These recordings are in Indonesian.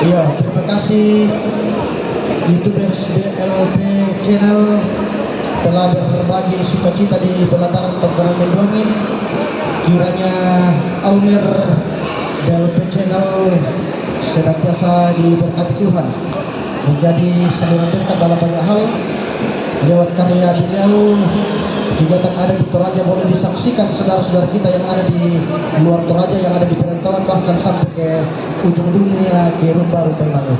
Iya, terima kasih YouTubers DLP Channel telah berbagi sukacita di pelataran Tongkonan Menduangin. Kiranya owner DLP Channel senantiasa diberkati Tuhan, menjadi saluran berkat dalam banyak hal lewat karya beliau. Kegiatan ada di Toraja boleh disaksikan saudara-saudara kita yang ada di luar Toraja, yang ada di perantauan, bahkan sampai ke ujung dunia, ke rumah-rumah lain.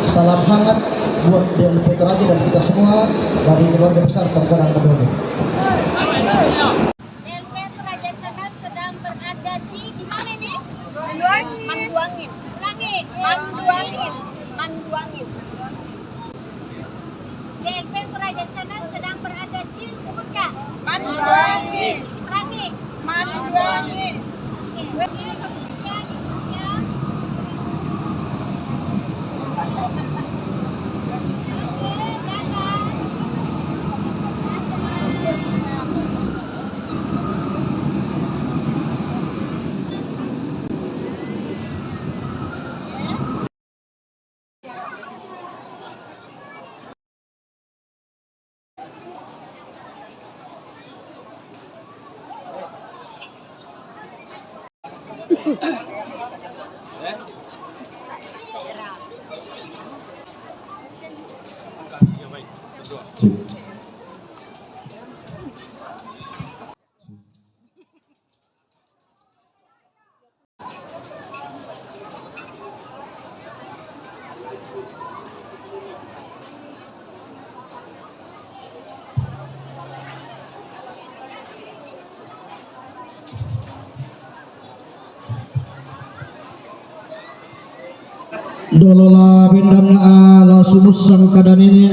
Salam hangat buat DLP Toraja dan kita semua dari keluarga besar Tongkonan Menduangin. DLP Toraja Channel sedang berada di mana ini? Manduangin. Manduangin. DLP Toraja Channel sedang berada di Sumenep. Manduangin. Dolola bindam na ala sumusang kadanini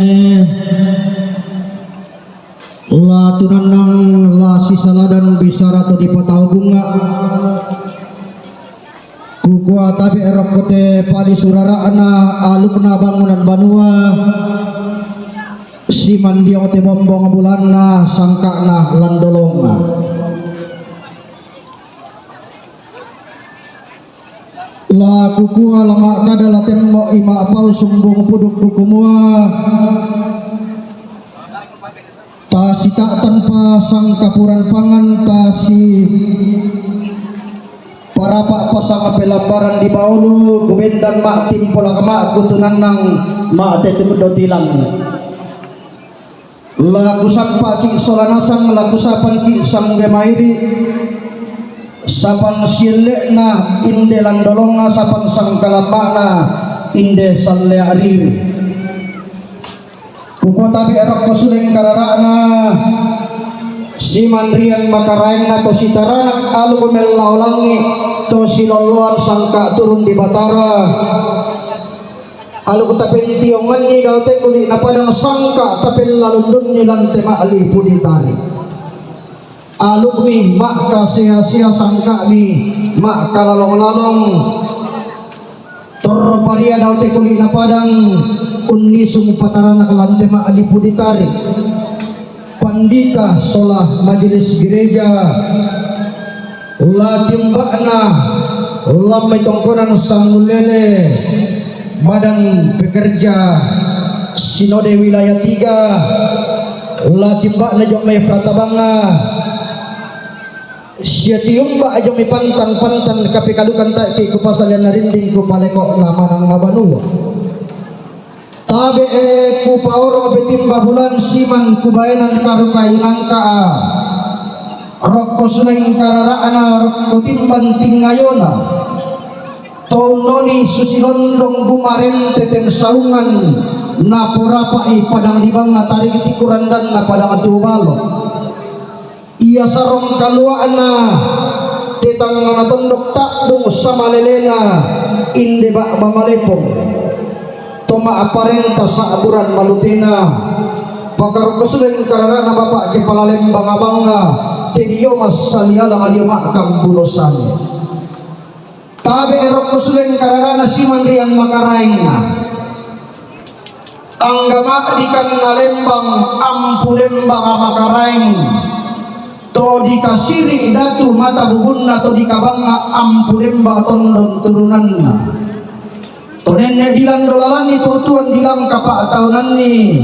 la tunanang la sisaladan bisara to di patau bunga kukua tabi erok kote padi surara ana alukna bangunan banua siman dia kote bombong bulanna sangkana landolonga la kuku alama kada la temmo ima pau sumbung puduk kukumua tasi tak tanpa sang kapuran pangan tasi para pak pasang pelambaran di baulu kubendan mak tim pola kemak kutunan nang mak tetu kudotilang la kusampa ki solanasang la kusapan ki sang gemairi sapan silekna inde landolonga sapan sang kalamana inde salle ariri kuko tabi erok kosuleng kararana siman rian makaraengna to sitaranak alu kumel laulangi to siloluan sangka turun di batara alu kutapin tiyongan ni daute kuli na padang sangka tapil lalundun ni lantema ali puditari aluk mi mak ka sia-sia sangka mi mak ka lalong-lalong tor paria daute kuli na padang unni sumpataran kalante ma alipuditari pandita solah majelis gereja la timbakna lamai tongkonan samulele badan pekerja sinode wilayah 3 la timbakna jomai fratabanga siatium ba aja mi pantan kapi kadukan tak ki ku pasalian narinding ku paleko nama nang mabanua tabe ku paoro betimba bulan siman ku baenan karukai nangka rokko suneng kararaana rokko timban tingayona tononi susilondong bumaren teten saungan na purapai padang dibang na tarik tikurandan na padang tubalo iya sarong kaluana tetang ngana tondok tak dung sama lelena inde bak bamalepong toma aparenta saaburan malutina pakar kusuleng karana bapak kepala lembang abanga tedio mas saliala alioma kambulosane tabe erok kusuleng karana siman rian makaraingna anggama dikan lembang ampu lembang makaraing to dikasiri datu mata bubunna to dikabanga ampu lembang tondon turunanna to nenek dilan dolalan itu tuan dilang kapak tahunan ni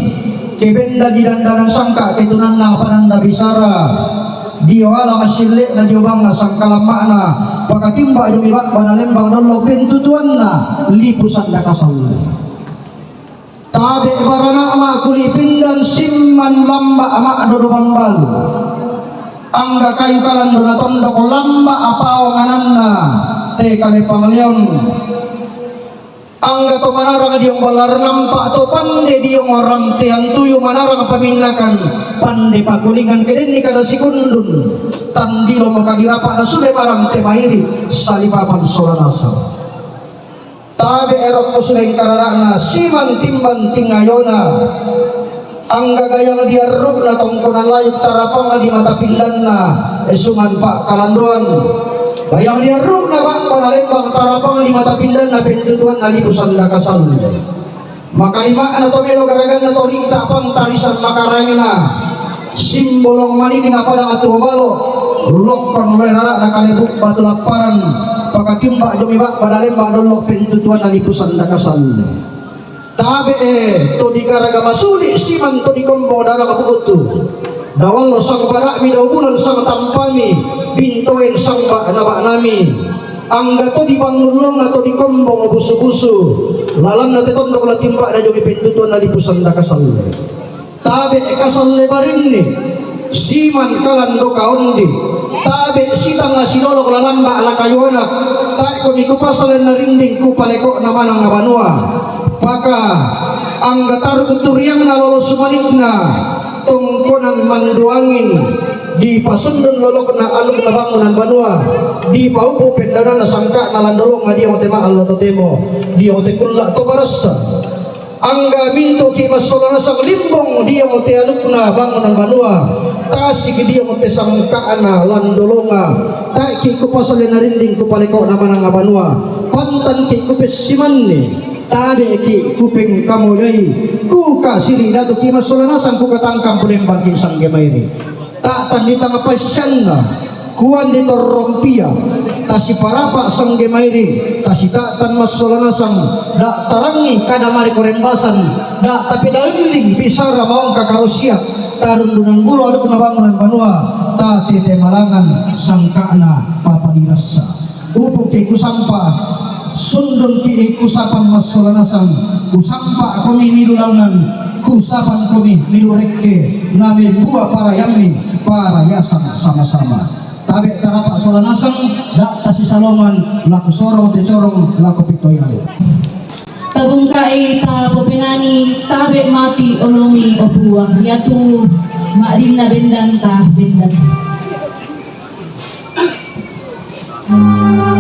kebenda didandanan sangka ketunan na pananda bisara diwala masilek na jobang na sangkala makna pakatimba jumibak banalembang dolo pintu tuan na lipusan da kasal tabe barana ama kulipin dan simman lamba ama adodo bambalu angga kayu kalan dona tondo ko lamba apao ngananna te kale pangleon angga to manarang diong balar nampak to pande diong orang tiang tuyu manarang paminakan pande pakulingan keden ni kada sikundun tandilo makadirapak na sule barang te mahiri salipapan solanasa tabe erok kusuleng kararana siman timban tingayona angga gayang diaruk na tongkonan layuk tarapang di mata pindanna esuman pak kalanduan bayang diaruk na pak panalembang tarapang di mata pindanna pentutuan na lipusan da kasal maka lima na to melo garagan na to di tapang tarisan makarangina simbolong maning na padang atubalo lokon lerara na kalebuk batu laparan pakatimba jomibak padalembang dolo pentutuan na lipusan da kasal tabe to di garaga masuli siman to di kombo darang abuutu dawal sang barak mi bulan sang tampami bintoen sang bak nabak nami angga to di bangunlong atau di kombo busu-busu lalan na tetondok la timba na jomi pentutuan na lipusan da kasal tabe kasal lebarin ni siman kalan do kaundi tabe sitang asilolok lalamba ala kayuana tak ko mikupasalen na rinding ku paleko na manang abanua maka anggatar uturiang na lolo sumanikna tongkonan manduangin di pasundun lolok na aluk na bangunan banua di paupo pendana na sangka na landolong nga di ote maal to temo di ote kulla to barasa angga minto ki masolana sang limbong di ote aluk na bangunan banua tasik di ote sangka na landolonga tak ki kupasale na rinding kupaleko na manang banua pantan ki kupesimanni tabe ki kupeng kamulai ku kasiri datu ki masolana sang ku katangkam pelembang ki sang gemairi tak tandi tanga pasyanna kuan di rompia tasi parapa sang gemairi tasi tak tan masolana sang dak tarangi kadamari korembasan dak tapi daling bisara maong kakarusia tarun dunan bulu adu kuna bangunan banua ta tete malangan sangkana papa dirasa upuk ki ku sampah sundun ki kusapan masolanasang kusampa kami milulaunan kusapan kami milurekke nami buah para yami para yasan sama-sama tabe tarapak solanasang dak tasi saloman laku sorong te corong laku pitoyalo tabungkai ta popinani tabe mati olomi obuang yatu makdin na bendan ta bendan Amen.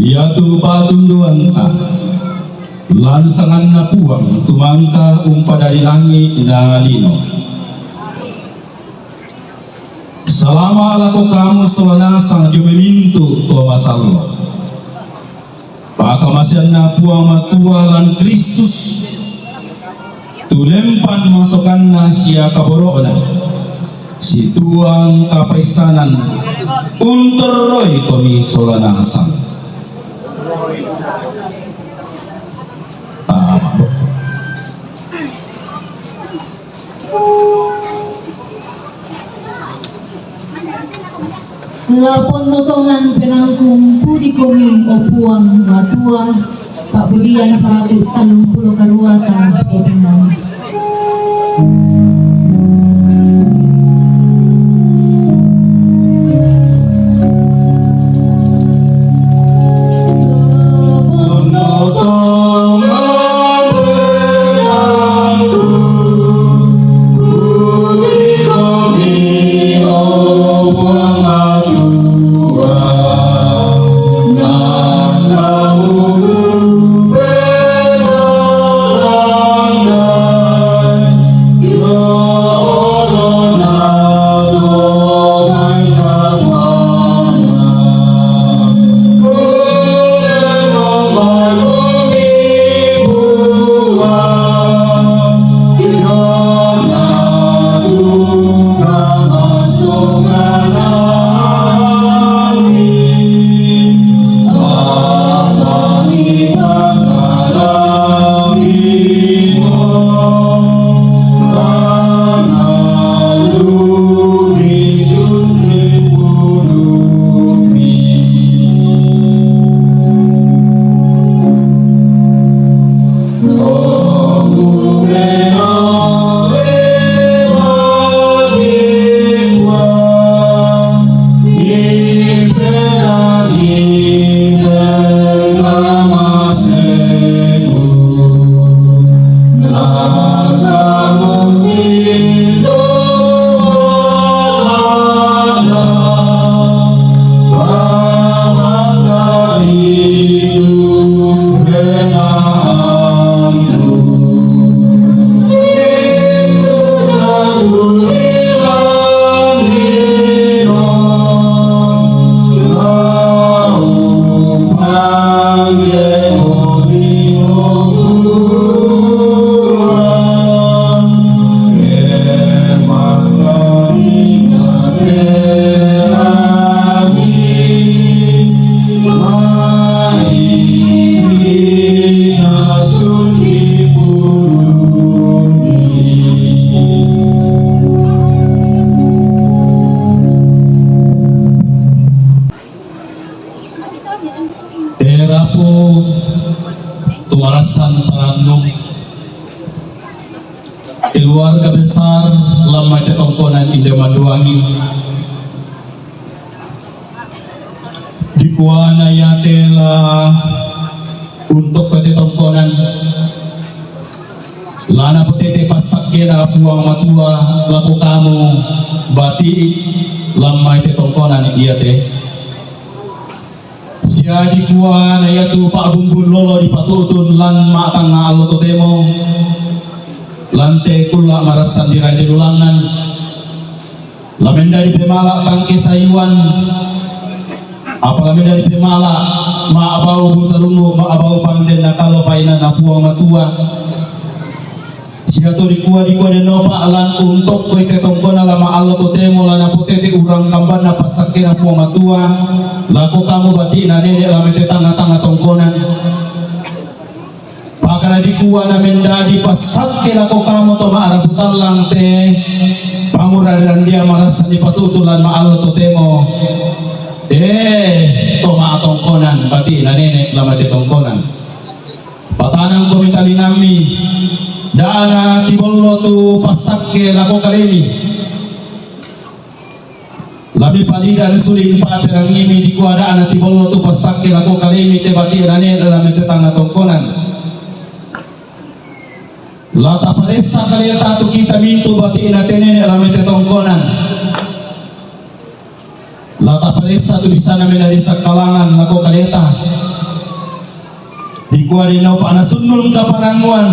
Yatu patunduan ta lansangan na puang tumangka umpa dari langit na lino. Selama lako kamu solana sang jumemintu to masallo. Pakamasian na puang matua lan Kristus tulempan masukan na siya kaboroona. Si tuang kapaisanan unterroy komi solana sang. Lapon motongan penangkung pudi komi opuang matua Pak Budian 160 karuata pemenang. Angel Divino marasan Parangno, keluarga besar Lamay Tetongkonan Indah Maduangi, dikuana yatela untuk Tetongkonan lana potete pasakira puang matua laku kamu bati Lamay Tetongkonan iya teh sia dikuana yatu Pak Bumbun Lolo dipatutun lan matang allo totemo lantai kula marasan di rande lulangan lamen dari pemala tangke sayuan apalagi dari pemala maabau busalungu maabau pangden nakalo painan napuang matua siato dikua denopa lan untuk koy Tetongkona lama Allah totemo lana potete urang kambana pasake napuang matua laku kamu bati na nene lame tetanga-tanga tongkonan pakana dikuwa na mendadi pasake laku kamu to maarabutan lang te panguraran dia marasan dipatutulan ma Allah totemo to maatongkonan bati na nene lama tetongkonan patanang komentari nami dana tibollo tu pasake laku kalemi labi palida suling paperang ini di kuada ana tibollo tu pasake laku kalemi te bati rane dalam tetangga tongkonan lata paresa kaliata tu kita mintu bati ina tenen dalam tetongkonan lata paresa tu di sana menjadi sakalangan laku kaliata di kuada nau pana sunun kaparanguan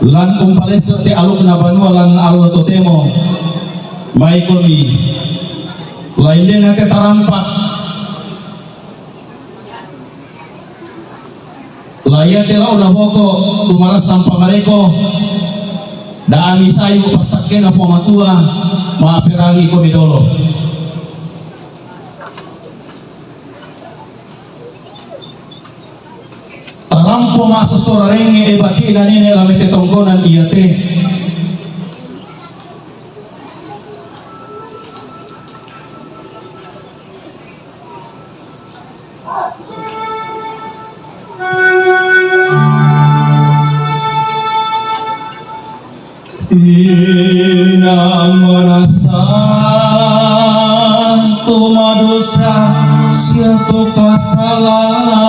lan umpaleso te aluk na banua lan Allah totemo mai komi lain din nate tarampak laya te lau na boko tumaras sampa mareko daami sayu pasake na puamatua maaperangi komi dolo tarampo masa sorarenge bati na nene lame Tetongkonan iya te inang manasa tumadosa siatu kasalangkan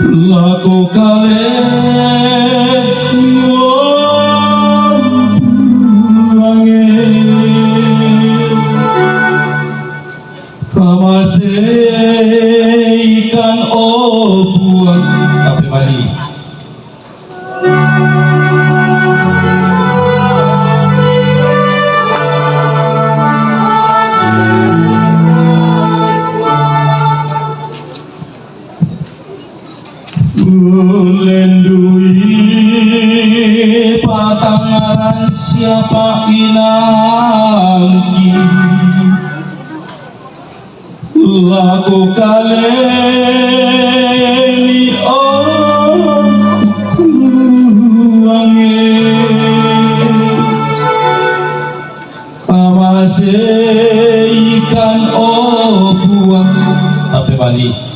laku kale kamase ikan obuang tapi bali lendui patangaran siapa inangki laku kaleni luange kamase ikan obuang tapi bali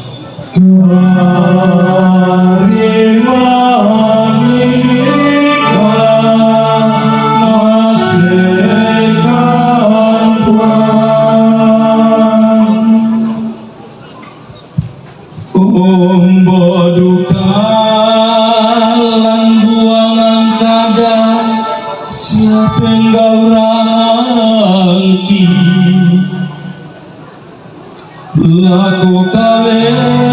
laku kalemi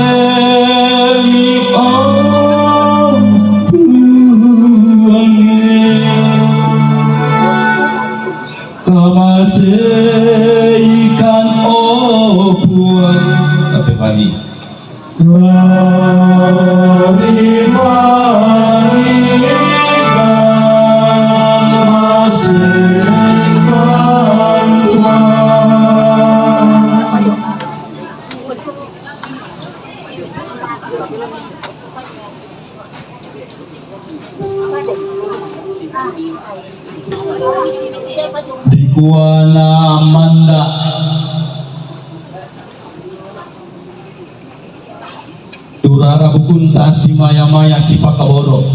kamase ikan obuang tapi bali di Kuala Manda Turara bukunta si maya-maya si pakaboro.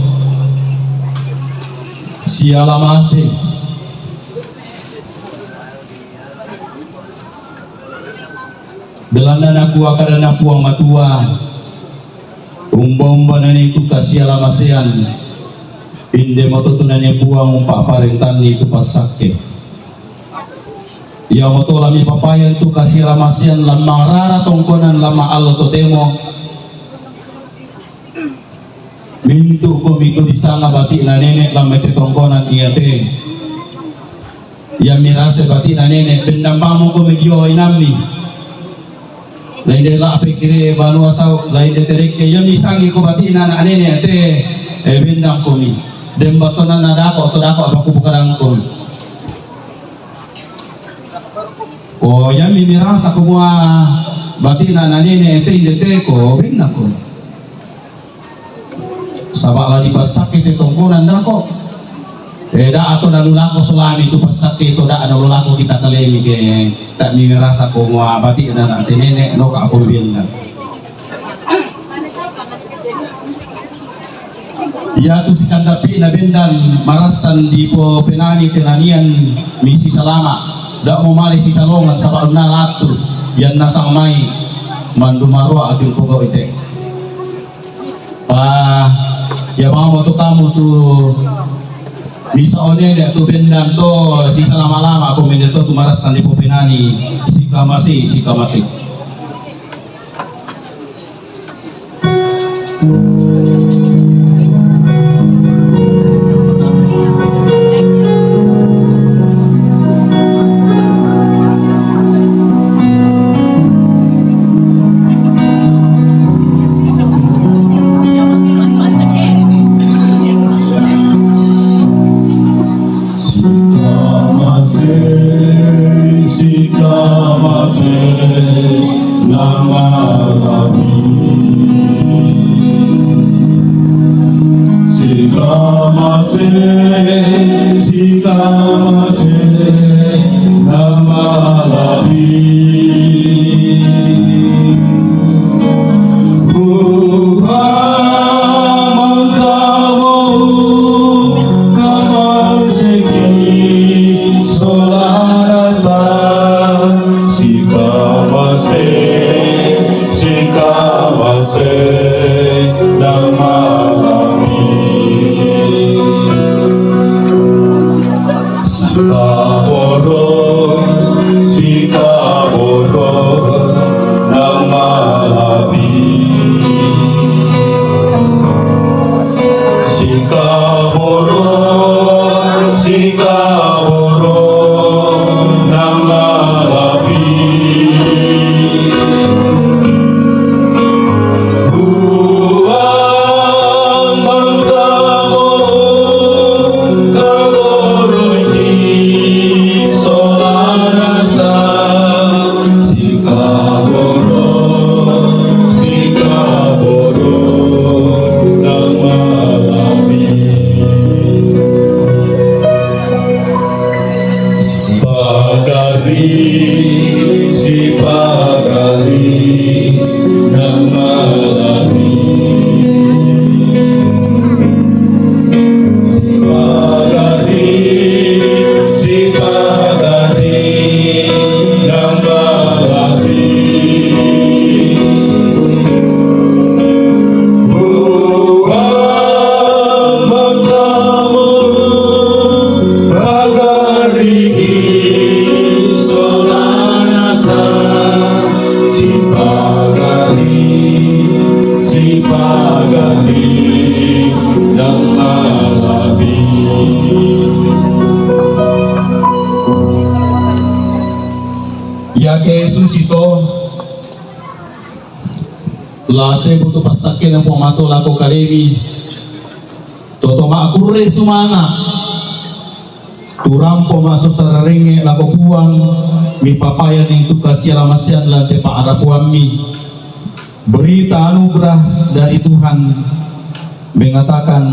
Si alamase. Belanda na kuwa kada na puang matua. Umba-umba na itu kasi alamasean. Inde matutunan ni puang paparentan ni itu pasake. Ya moto lami papayan tu kasi alamasean lamang rara tongkonan lama Allah totemo. Mintu ko mito di sana bati na nenek lamete tongkonan iate. Ya mirase bati na nenek bendambamo ko medyo inamni. Lain de la pikire balu asau lain de terik ke yami sangi ko bati na nenek te bendang ko mi. Dembatonan nada ko to dako apa ku bukarang ko. Oh yami mirasa ko mua bati na nenek te indete ko bendang ko. Sabak lagi pasakit itu tongkonan dah kok. Da atau dalu lako selami itu pasakit itu da dalu lako kita kalemi ke tak mirasa ko mo abati na nanti nenek no ka ako bienda. Ya tu si kandapi na bendan marasan di po penani tenanian misi salama. Da mo mali si salongan sabak na latu yan nasang mai mandumaro aking pugaw ite. Ya mau tu kamu tu bisa one dek tu bendam tu sisa lama-lama aku mendeto tu marasan di Popenani sika masih lase butuh pasakin yang pemato lako kalemi toto makure sumanga turampo masuk sararinge lako puang mi papayan itu kasih alamasian lante pa arapuami berita anugerah dari Tuhan mengatakan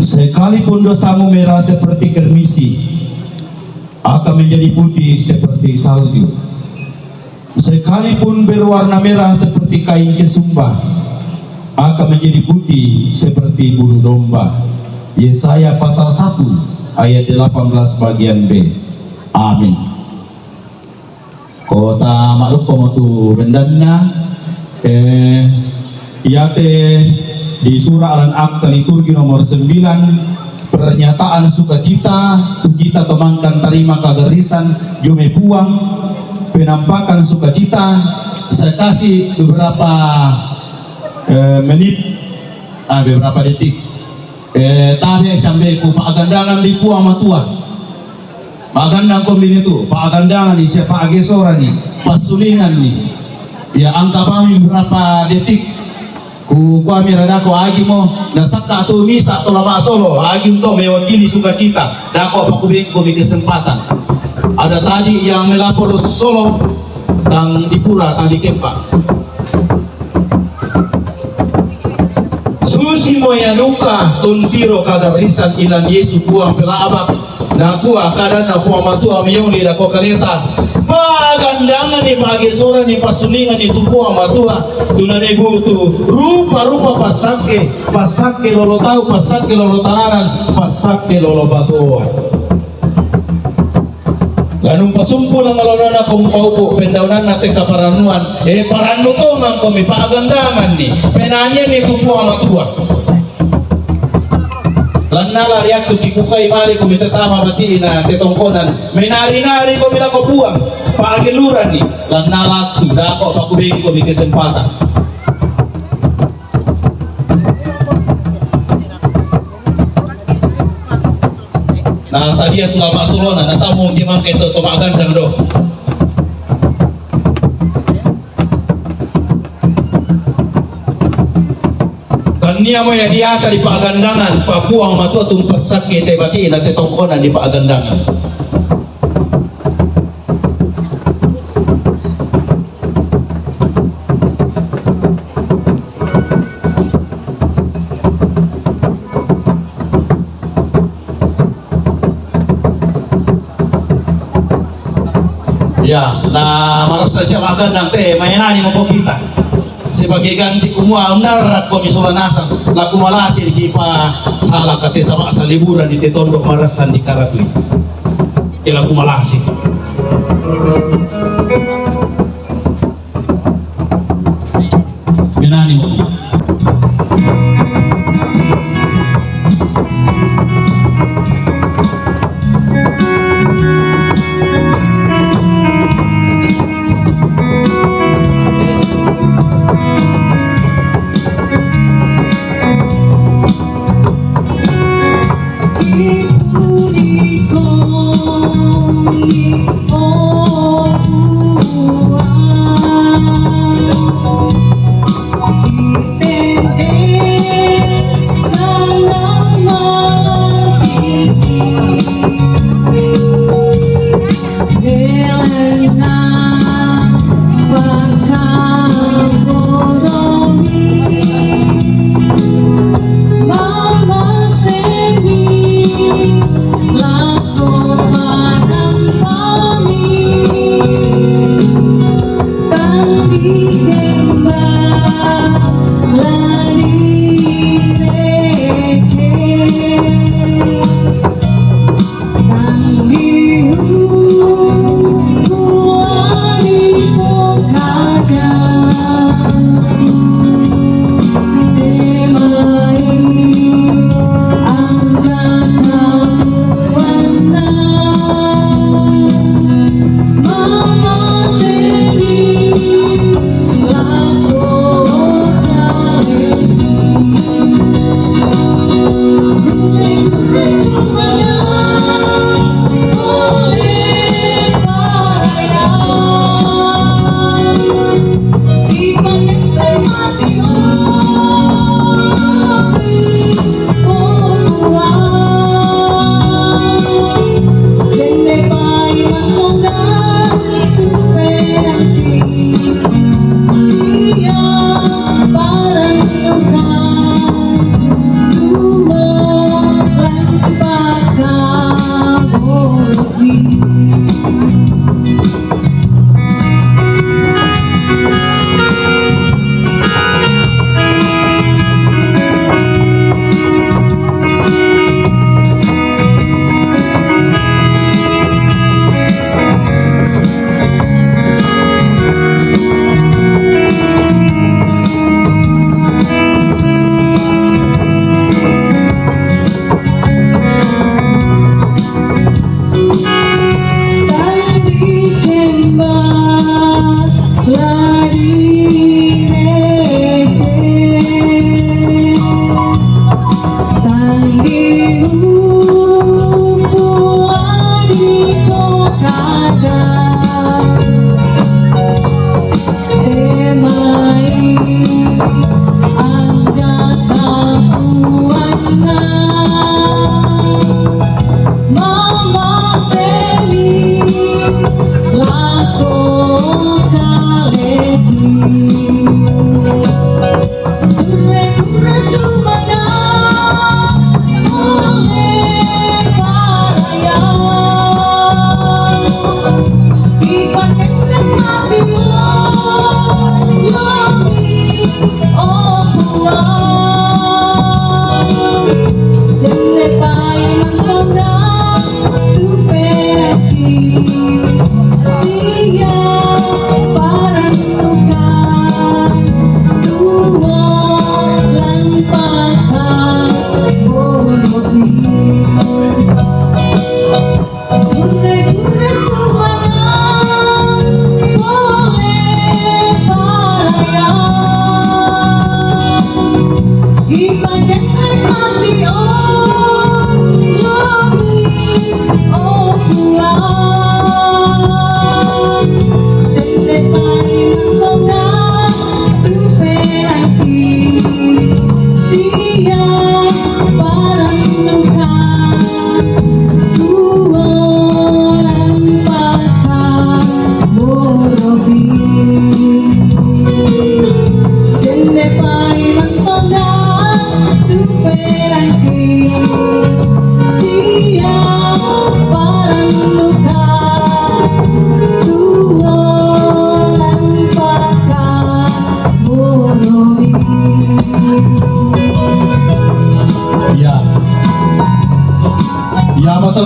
sekalipun dosamu merah seperti kermisi akan menjadi putih seperti salju. Sekalipun berwarna merah seperti kain kesumba, akan menjadi putih seperti bulu domba. Yesaya pasal 1 ayat 18 bagian B. Amin. Kota makluk komotu bendana iate di surah Al-Aqsa liturgi nomor 9, pernyataan sukacita kita temankan terima kagerisan jume puang, penampakan sukacita. Saya kasih beberapa menit, beberapa detik. Tapi sampai ku pagandangan di puang matua, pagandang kombin itu, pagandangan di siapa agesoran nih, pasulingan nih. Ya angka kami berapa detik, ku kami radako agi mo nasaka atau misa atau lama solo agi untuk mewakili sukacita. Dako aku bikin kesempatan. Ada tadi yang melapor solo tang di pura tang di Kempa. Susi moya luka tuntiro kagarisan ilan Yesu puang pelabak naku akadan naku amatua miyong di dako kaleta pagandangan ni pagi sore ni pasulingan itu puang matua tunane butu rupa-rupa pasake lolo tahu pasake lolo tananan pasake lolo batuan ganung pasumpul ang alonona kung paupo pendaunan natin kaparanuan paranu to man kami pagandangan ni penanya ni tupo ang matua lanala riyak tu kikukay mali kami tetama batiin na tetongkonan may nari-nari kami na ko buang paagiluran ni lanala tu dako pakubing kami kesempatan. Nasa dia tu lama sulona nasa mong timang keto tumagandang do. Tania mo ya dia di pagandangan papuang matua tumpasak kita batiin at tongkonan di pagandangan. Ya, na marasa siya magandang mayanani mo po kita. Sebagai ganti kumua unar ko misuranasan la kumalasi di pa salah kate sama sa liburan di tondok marasan di Karatui. Kila kumalasi. Menani mo. Ipan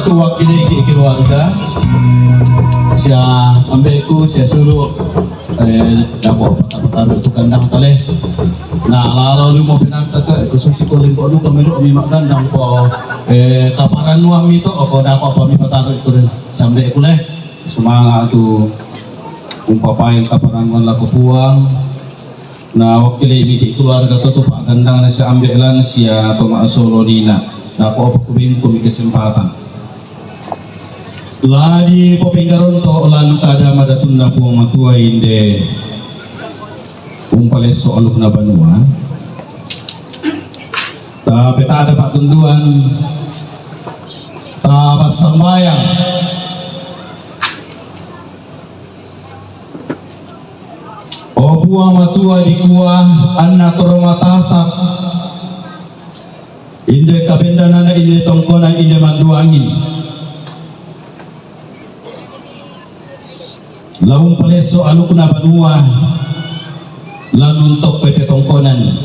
tuwak ini keluarga. Siya ambeku siya suruh dako patah itu kandang tale. Nah lalo mo pinagtata khusus ko limbo no kami do mi magandang po kaparan mo ami to o dako pa mi pataro ko sambe ko le sumanga tu umpapayang kaparan mo la ko puang na wakili mi keluarga to pa gandang na siya ambelan siya to maasolo nina dako pa kubing ko mi kesempatan ladi popenggaron to lan kada madatun na puang matua inde umpales soaluk na banua tapi tak ada patunduan tak sembayang o puang matua di kuah anna toromatasak inde kabendanana inde tongkonan inde manduangin laung paleso aluk na banua lanuntok pete tongkonan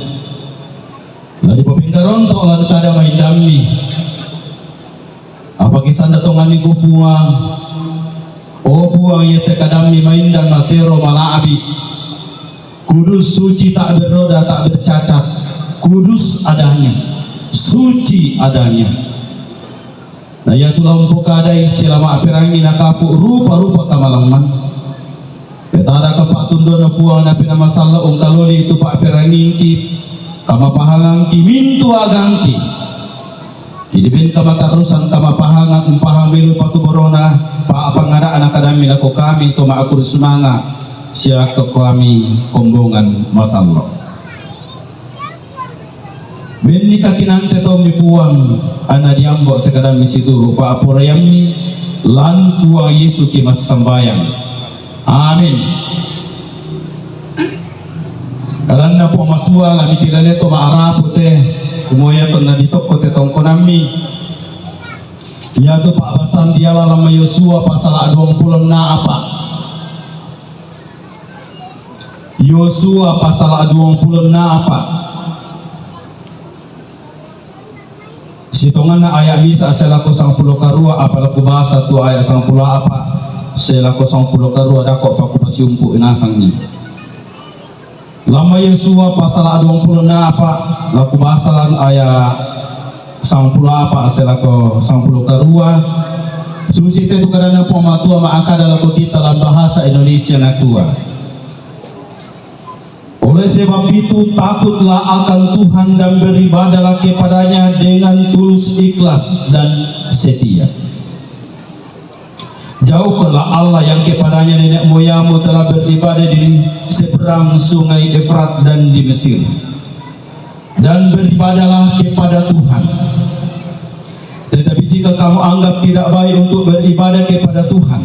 ladi popengkaron to lan kada may dami apa kisan datongan ni puang o puang yete kadami maindan masero malaabi kudus suci tak bernoda tak bercacat kudus adanya suci adanya nah ya tulang pokadai selama apirangi nakapu rupa-rupa kamalangan petara kapak tundo na puang na pinamasalah kaloli itu pak perangingki kamapahangang ki mintu agangki hidipin kamatarusan kamapahangang umpahang milu patu borona pa apangadaan akadami nako kami to maakur semanga siya ke kami kombongan masalah benni kakinante to mi puang ana diambo te kadami situ pa apurayami lan puang Yesu ki mas sambayang. Amin. Karena po matua lami tilale to maarapo te umoya to na ditok te tongkonami. Ya to pa abasan diala lama Yosua pasal 20 na apa. Yosua pasal 20 na apa. Sitongan na ayat misa selako 10 karua apalaku bahasa tu ayat 10 apa. Selako 10 karua dako paku pasiumpu inasang ni lama Yosua pasal 20 na apa laku basalan ayat 10 apa selako 10 karua susi tentu kadana pematua maakada laku kita dalam bahasa Indonesia natua oleh sebab itu takutlah akan Tuhan dan beribadalah kepadanya dengan tulus ikhlas dan setia. Jauhkanlah Allah yang kepadanya nenek moyangmu telah beribadah di seberang sungai Efrat dan di Mesir, dan beribadahlah kepada Tuhan. Tetapi jika kamu anggap tidak baik untuk beribadah kepada Tuhan,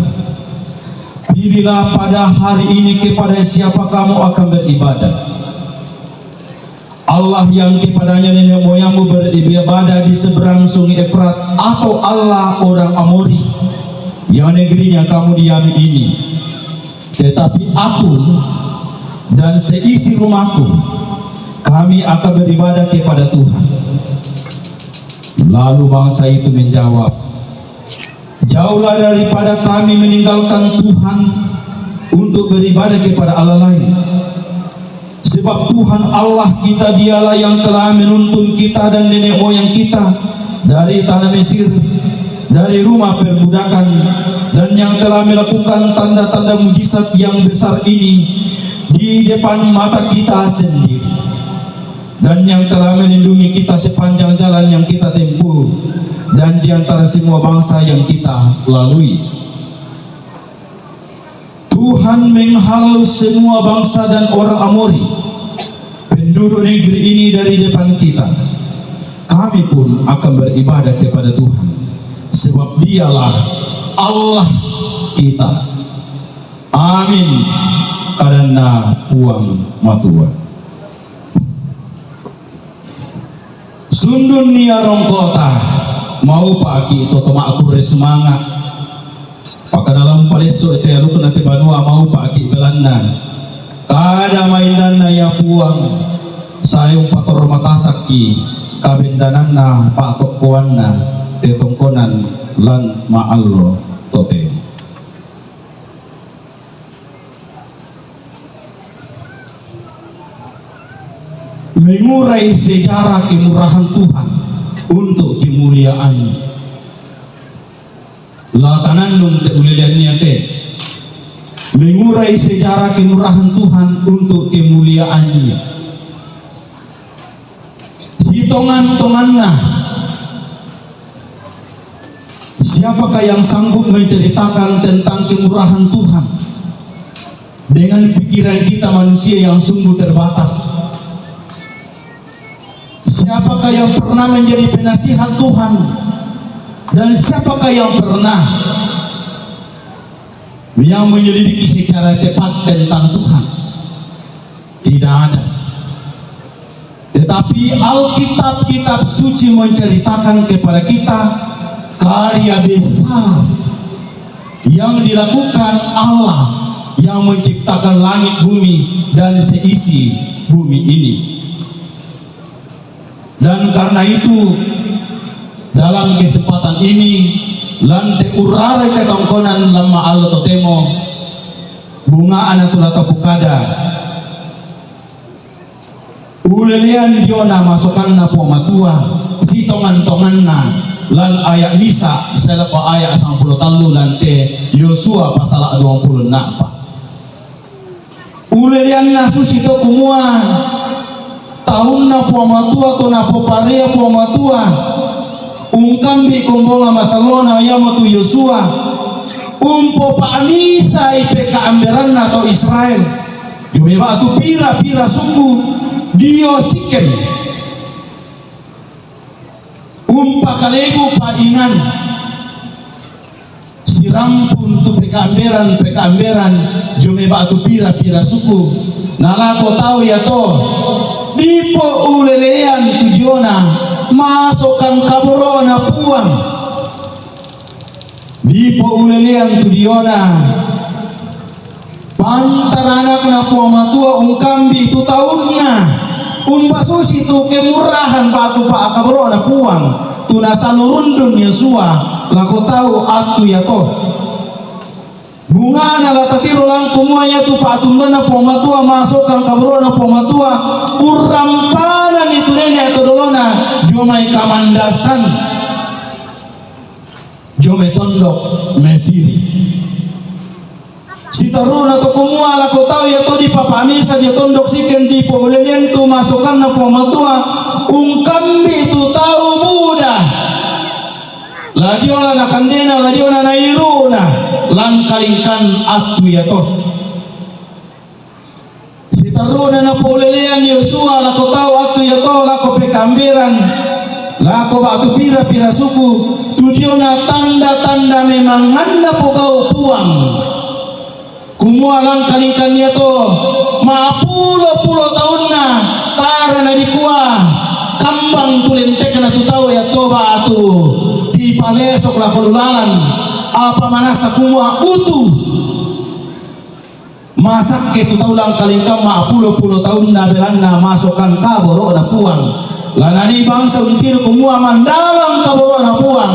pilihlah pada hari ini kepada siapa kamu akan beribadah. Allah yang kepadanya nenek moyangmu beribadah di seberang sungai Efrat, atau Allah orang Amori yang negerinya kamu diami ini. Tetapi aku dan seisi rumahku, kami akan beribadah kepada Tuhan. Lalu bangsa itu menjawab, jauhlah daripada kami meninggalkan Tuhan untuk beribadah kepada Allah lain. Sebab Tuhan Allah kita dialah yang telah menuntun kita dan nenek moyang kita dari tanah Mesir, dari rumah perbudakan, dan yang telah melakukan tanda-tanda mujizat yang besar ini di depan mata kita sendiri, dan yang telah melindungi kita sepanjang jalan yang kita tempuh dan di antara semua bangsa yang kita lalui. Tuhan menghalau semua bangsa dan orang Amori, penduduk negeri ini, dari depan kita. Kami pun akan beribadah kepada Tuhan, sebab dialah Allah kita. Amin. Karena puang matua sundun nia rongkota mau pagi itu tomak aku semangat pakai dalam paleso itu lu kena banua mau pagi belanda kada mainan ya puang sayung pator mata saki kabendanan na patok kuan na tetongkonan lan ma'allo totemo. Mengurai sejarah kemurahan Tuhan untuk kemuliaannya. La tanannum te uliliannya te. Mengurai sejarah kemurahan Tuhan untuk kemuliaannya. Si tongan-tonganna, siapakah yang sanggup menceritakan tentang kemurahan Tuhan dengan pikiran kita manusia yang sungguh terbatas? Siapakah yang pernah menjadi penasihat Tuhan? Dan siapakah yang pernah yang menyelidiki secara tepat tentang Tuhan? Tidak ada. Tetapi Alkitab, kitab suci menceritakan kepada kita karya besar yang dilakukan Allah yang menciptakan langit bumi dan seisi bumi ini. Dan karena itu dalam kesempatan ini lante urare te tongkonan lama Allah totemo bunga anatula tapukada ulelian diona masukan na po matua si tongan na lan ayat Nisa selako ayat 90 lante Yosua pasal 20 na apa ulelian na susi to kumua tahun na po matua to na po parea po matua ungkambi kumbonga masalona yamatu Yosua umpo paanisa ipeka amberan atau Israel yumeba atu pira-pira suku dio sikem umpa kalebu painan sirampun tu peka amberan yumeba atu pira-pira suku nalako tahu ya to dipo ulelean tujuana masukkan kaborona puang dipo ulelean tujuana pantarana kena puang matua ungkambi tu tahunna umbasusi tu kemurahan batu pa kaborona puang tuna salurundun Yosua lako tahu atu ya to bunga na latatiru lang kumuaya tu patundana pomatua masukkan kabrona pomatua urampanan itu nene atau dolona jomai kamandasan jomai tondok mesiri si taruna to kumua la ko tahu ya to di papamisa dia tondok siken di polelen tu masukkan na pomatua ungkambi tu tahu muda ladiola na kandena ladiola na iruna lan kalingkan atu ya toh si taruna na polelean Yosua lako tahu atu ya toh lako pekamberan lako batu pira-pira suku tujuana tanda-tanda memang anda pokau puang kumua lang kalingkan ya toh maapulo-pulo tahunna tarana dikuah kambang tulentek na tu tahu ya toh batu di palesok lako lulalan apa manasa kumua utuh masak ke tu taulang kalingkam ma pulo-pulo tahun na belanna masukkan kaboro na puang lanani bangsa untir kumua mandalang kaboro na puang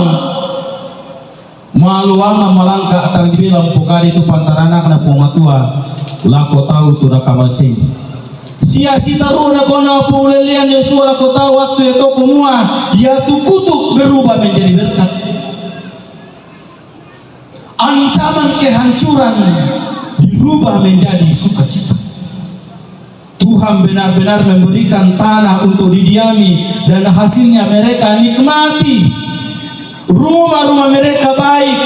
maluang malangka atang dibilang pukari tu pantarana kana pumatua lako tahu tu na kamasing sia-sia taruna kona pulelian Yosua lako tahu waktu itu kumua ya tu kutuk berubah menjadi berkat ancaman kehancuran dirubah menjadi sukacita. Tuhan benar-benar memberikan tanah untuk didiami dan hasilnya mereka nikmati. Rumah-rumah mereka baik,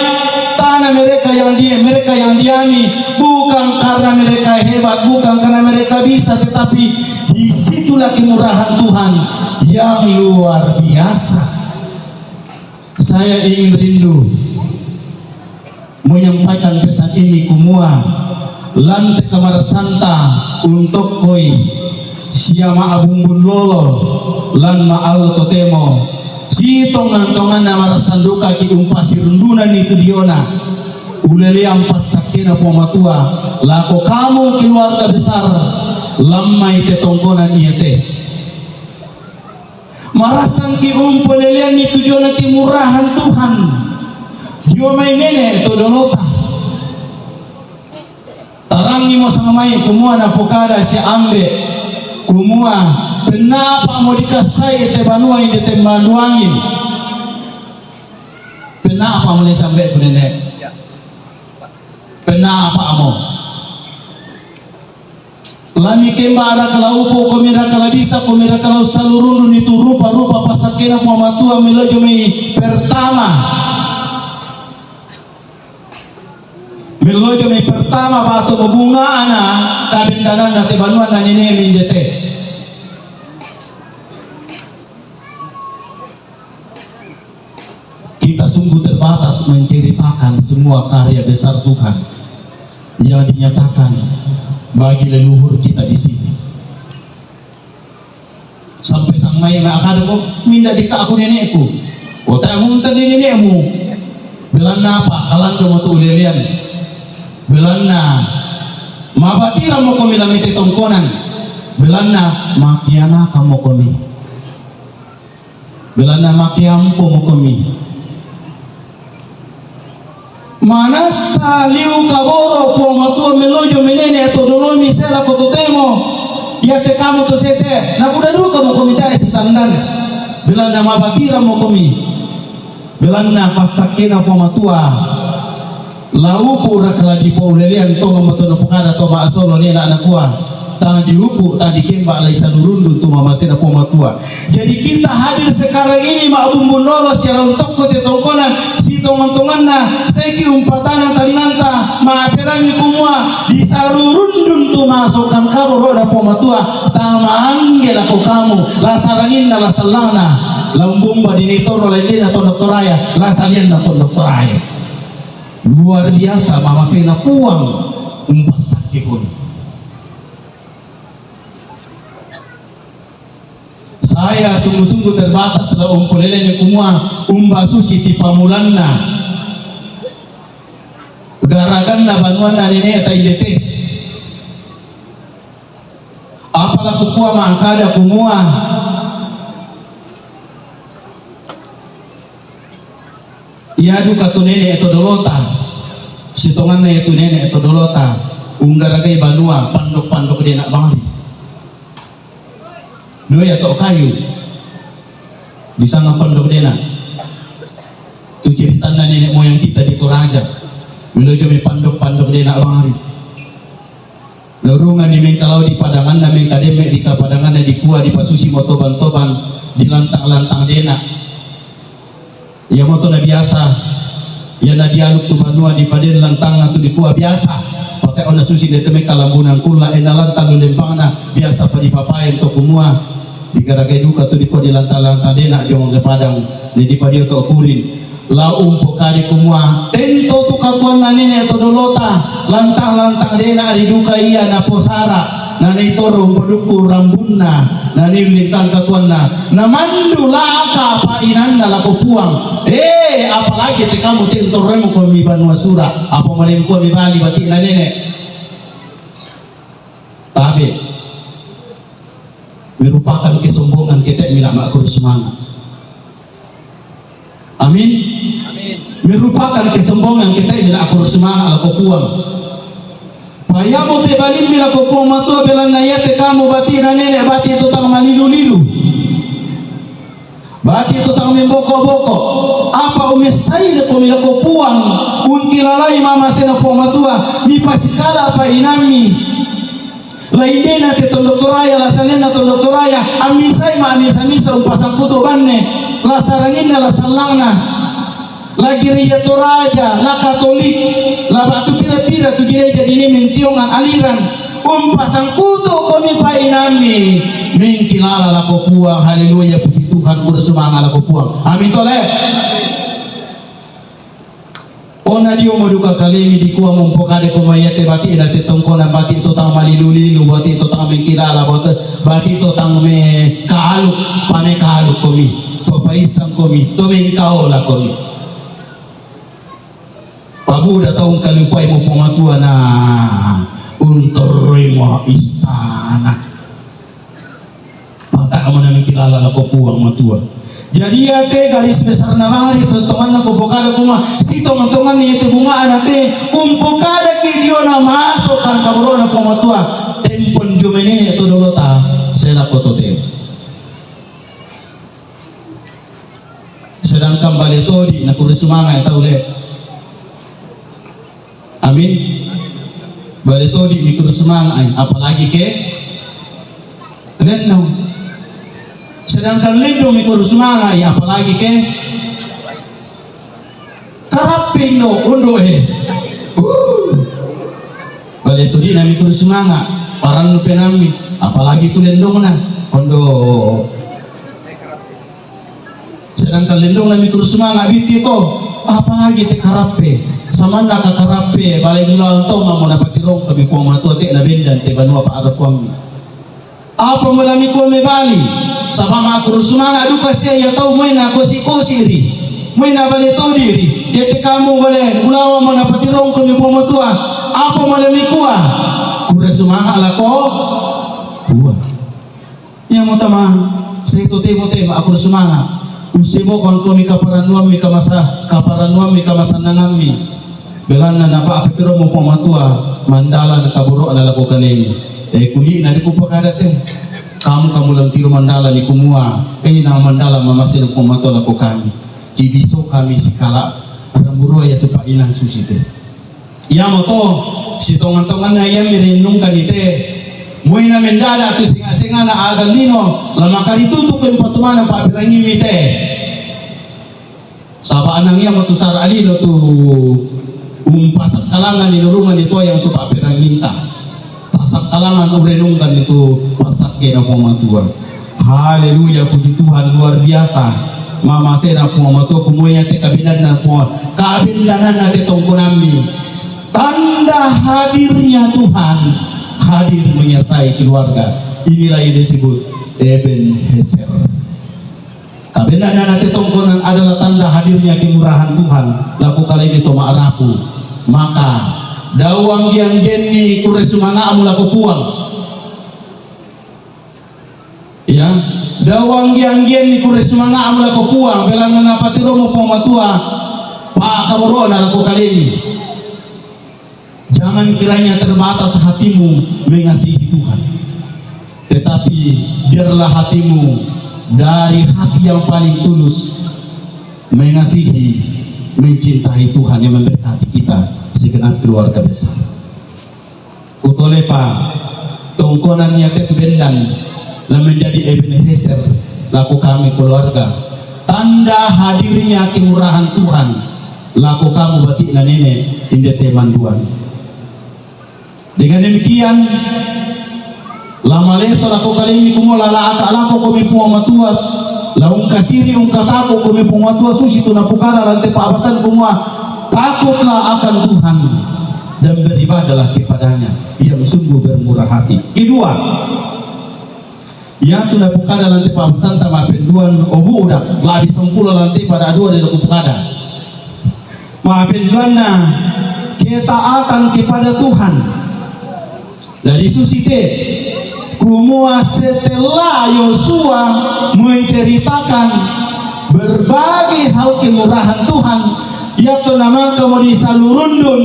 tanah mereka yang diami bukan karena mereka hebat, bukan karena mereka bisa, tetapi disitulah kemurahan Tuhan yang luar biasa. Saya ingin rindu menyampaikan pesan ini kumua lante kamar santa untuk koi siama abumbun lolo lan maal totemo si tongan-tongan na marasanduka ki umpasi rundunan itu diona ulele ampas sakena pomatua lako kamu keluarga besar lamai te tongkonan iete marasan ki umpelelian itu jona ki murahan Tuhan Dua main nene itu dolota. Tarangi mo sa main kumua na pokada si ambe. Kumua penapa mo dikasay te banua ini te manduangin. Penapa mo ni sambe ko nene. Penapa mo. Lami kembara kalau upo komira kalau bisa komira kalau salurundu itu rupa-rupa pasakena pamatua melojo mei pertama. Melojo mei pertama batu bunga ana kabindanan na tebanuan na nene mindete. Kita sungguh terbatas menceritakan semua karya besar Tuhan yang dinyatakan bagi leluhur kita di sini. Sampai sang mai akad ko minda dika aku nenekku. Kota munta di nenekmu. Belanna apa? Kalando mo tu ulelian. Belanna mabatira mo komi lamite tongkonan. Belanna makiana kamu komi. Belanna makiampo mo komi. Mana saliu kaboro po matua melojo menene to dolomi sela kototemo ya te kamu to sete na buda du kamu komita sitandan belanda mabatira mo komi belanda pasakena po matua lau pura kala di po lelian to mamoto no pokada to ba asolo ni anak kuah tang diupu tang dikemba alai sadurundu tu mamasena po matua. Jadi kita hadir sekarang ini ma'bum bunolo secara untuk kote tongkonan si tongan-tonganna seki umpatana talinanta ma'aperangi kumua di sarurundun tu masukkan kamu roda po matua tama anggel ako kamu la saraninna la salana la umbumba dinitoro lendena to doktoraya la salianna to doktoraya. Luar biasa mamasena puang umpasake kun. Saya sungguh-sungguh terbatas lah umpulele ni kumua umbasusi ti pamulanna garaganna banuanna nene ta indete apalah kukua mangkada kumua iadu katu nene eto dolota sitonganna etu nene eto dolota unggaragai banua pandok-pandok dia nak bangri dua ya tok kayu bisa ngapandok dena tu cerita nenek moyang kita di Toraja menuju me pandok dena bangari lorungan di mengkalau di padangan na mengkademek di kapadangan na di kuah di pasusi motoban-toban di lantang-lantang dena ya moto na biasa ya na dialog tu banua di paden lantang tu di kuah biasa pakai ona susi de temek kalambunan kula enalan talu lempangna biasa pa di papayen to kumua di garagai duka tu di kuah di lantang-lantang dena jong le padang di padio to kurin la umpo kali kumua tento tu katuan nanine to dolota lantang-lantang dena di duka iya na posara na itoro umpoduku rambunna na nilingkan katuan na mandu laka pa inanna lako puang apalagi te kamu tento remu ko mi banua sura apa malim ko mi bali bati na nene tapi merupakan kesombongan kita minak makro semangat. Amin. Merupakan kesombongan kita minak makro semangat aku puang. Payamu te balim bila ko puang matua bela nayate kamu bati na nene bati itu tang malilu-lilu. Bati itu tang memboko-boko. Apa umesai de ko mila ko puang unkilalai mama sena puang matua mi pasikala apa inami. Lainena te tondoktoraya la salena tondoktoraya amisai ma amisa upasang puto banne la sarangina la salangna la gereja Toraja la Katolik la batu pira-pira tu gereja dini mentiongan aliran pasang puto komi painami mengkilala la kopuang haleluya puji Tuhan bersemangat la kopuang amin tole. Ona dio moduka kalemi di kuah mumpokade komayate bati ina te tongkona bati itu tang malilu-lilu bati itu tang mengkilala bati itu tang me kaluk pame kaluk komi to paisang komi to mengkaola komi pabuda taung kalupai mo pamatua na unterima istana pata mo na mengkilala la ko puang matua Jadi ya te garis besar namari tontongan na kupokada kuma si tongan ni te bunga anate umpokada ki dio na masuk kan kaburo na pamatua tempon jumene to dolota sela kotote. Sedangkan baletodi na kurisumanga eta ule. Amin. Baletodi ni kurisumanga ay apalagi ke renno. Sedangkan lindo mi kurisumanga ay apalagi ke karapino undo baletodi na mi kurisumanga parang no penami apalagi tu lendong na undo. Sedangkan lindung na mikro sumanga biti to apalagi te karape sama na kakarape balay mula to nga mo napatirong kami po mga to te na bendan te banwa pa arap kami apa mula mi ko me bali sa mga mikro sumanga duka siya ya tao mo na ko si ri mo na bali to diri te kamu bali mula mo napatirong kami po mga to apa mula mi kuha kura sumanga ala ko kuha ya mo tama sa ito te mo te ako sumanga Usimo kon ko mi kaparanuam mi kamasa nangami belana na pa apitro mo pamatua mandala na kaburo na lako kaneni kuli na di ko pakadate kamu lang tiro mandala ni kumua na mandala mamasin ko pamatua lako kami cibiso kami sikala ramuro ya tu painan susite ya moto si tongan-tongan na ya mirenung kanite Moy na mendada tu singa-singa na agalino lama kali tutukin patumana pa pirangi mite saba anang iya matusar alino tu pasak kalangan inurungan itu yang tu pa piranginta pasak kalangan urenungkan itu pasak kena pematua. Haleluya, puji Tuhan, luar biasa. Mama sena pematua kumoya te kabinan na kabinanan na te tongkonami tanda hadirnya Tuhan hadir menyertai keluarga. Inilah yang disebut Ebenezer. Kabenan nanti tongkonan adalah tanda hadirnya kemurahan Tuhan. Laku kali ini toma arapu. Maka dawang yang geni kuresumanga amu laku puang. Ya, dawang yang geni kuresumanga amu laku puang. Belang menapati romo pematua Pak Kaborona laku kali ini. Jangan kiranya terbatas hatimu mengasihi Tuhan, tetapi biarlah hatimu dari hati yang paling tulus mengasihi, mencintai Tuhan yang memberkati kita segenap keluarga besar. Kutolepa tongkonannya tetu bendan lah menjadi Ebenezer laku kami keluarga, tanda hadirnya kemurahan Tuhan laku kamu batik na nenek inde teman duang. Dengan demikian lama leso lako kali ini kumula la aka lako kumi puamatua laung kasiri ungkatako kumi puamatua susi tunapukara lantai paabasan kumua takutlah akan Tuhan dan beribadalah kepadanya yang sungguh bermurah hati. Kedua, yang tunapukara lantai paabasan tama penduan obu udah labi sempula lantai pada dua dari kupukada maapenduan na ketaatan kepada Tuhan. Dari susite kumua setelah Yosua menceritakan berbagai hal kemurahan Tuhan yaitu nama kamu di salurundun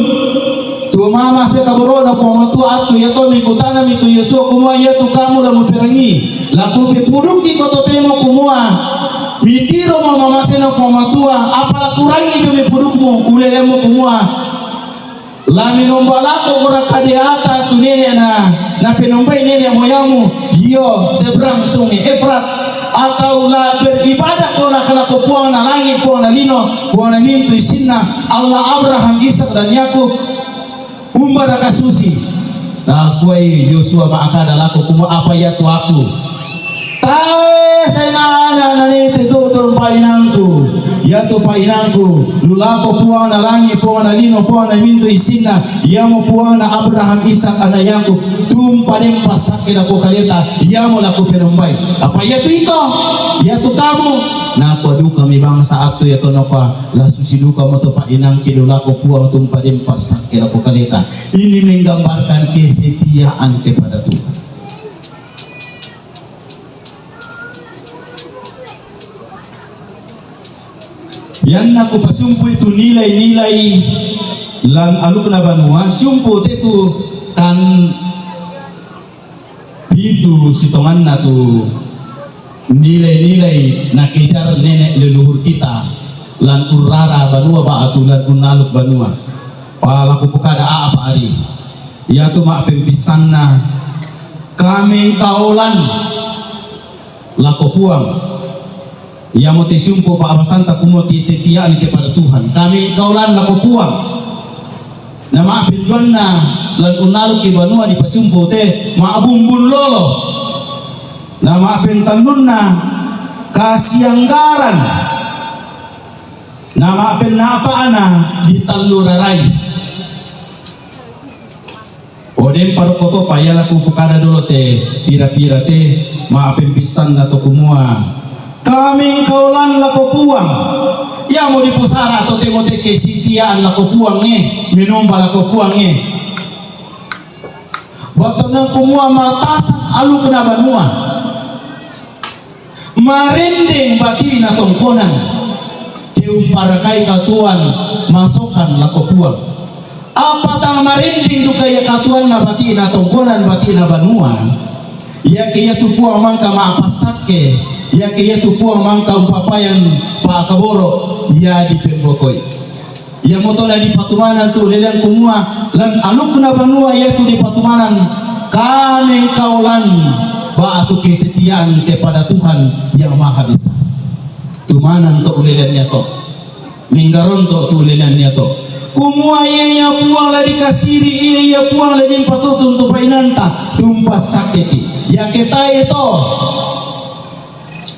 tu mama sekaborona pomatu atu yaitu mikutana mitu Yosua kumua yaitu kamu lamu perangi laku pepuruki koto temo kumua mitiro mama sena pomatua apala kurangi demi purukmu ulelemu kumua lami nombalako ora kadiata tu nenek na penombai nenek moyamu yo seberang sungai Efrat atau la beribadah kona kana ko puang na langit puang na lino puang na mintu isinna Allah Abraham Ishak dan Yakub umbara kasusi na kuai Yosua maakada lako kumo apa ya tu aku tae sayangana nanite tu painangku ya tu painangku lulako puang na langit puang na lino puang na mintu isinna yamo puang na Abraham Ishak anak Yakub tumpanim pasakin ako kalita yamo lako penombai apa ya tu iko ya tu kamu na ko du kami bangsa atu ya tono pa la susidu kamu tu painang kidulako puang tumpanim pasakin ako kalita. Ini menggambarkan kesetiaan kepada Tuhan. Yan na ko pasumpo itu nilai-nilai lan aluk na banua sumpo itu kan itu sitongan na tu nilai-nilai na kejar nenek leluhur kita lan urara banua ba atu lan unaluk banua pala ko pokada apa ari ya tu mak pempisan na kami kaulan lako puang ya mo tisumpo pa abasanta kumo kesetiaan kepada Tuhan kami kaulan lako puang na maapinduan na lan unaluk ke banua di pasumpo te maabumbun lolo na maapintalun na kasianggaran na maapin napaan na di taluraray Odem paru koto payala ku pukada dulu te pira-pira te maapin pisan na to kumua kaming kaulan lako puang ya mau dipusara to te mote kesitiaan lako puang minomba lako puang waktu nang kumua matasak alu kena banua marendeng bati na tongkonan parakai katuan masukan lako puang apa tang marinding dukaya katuan na bati na tongkonan bati na banua ya kaya tupuang mangka maapasake ya kaya tupuang mangka umpapayan paakaboro ya di pembokoy ya moto na di patumanan tu lelang kumua lan aluk na banua ya tu di patumanan kaming kaulan ba atu kesetiaan kepada Tuhan yang Maha Esa tumanan to ulelannya to minggaron to ulelannya to kumua iya puang la dikasiri iya puang la dimpatutun tu painanta tumpas sakiti ya kita itu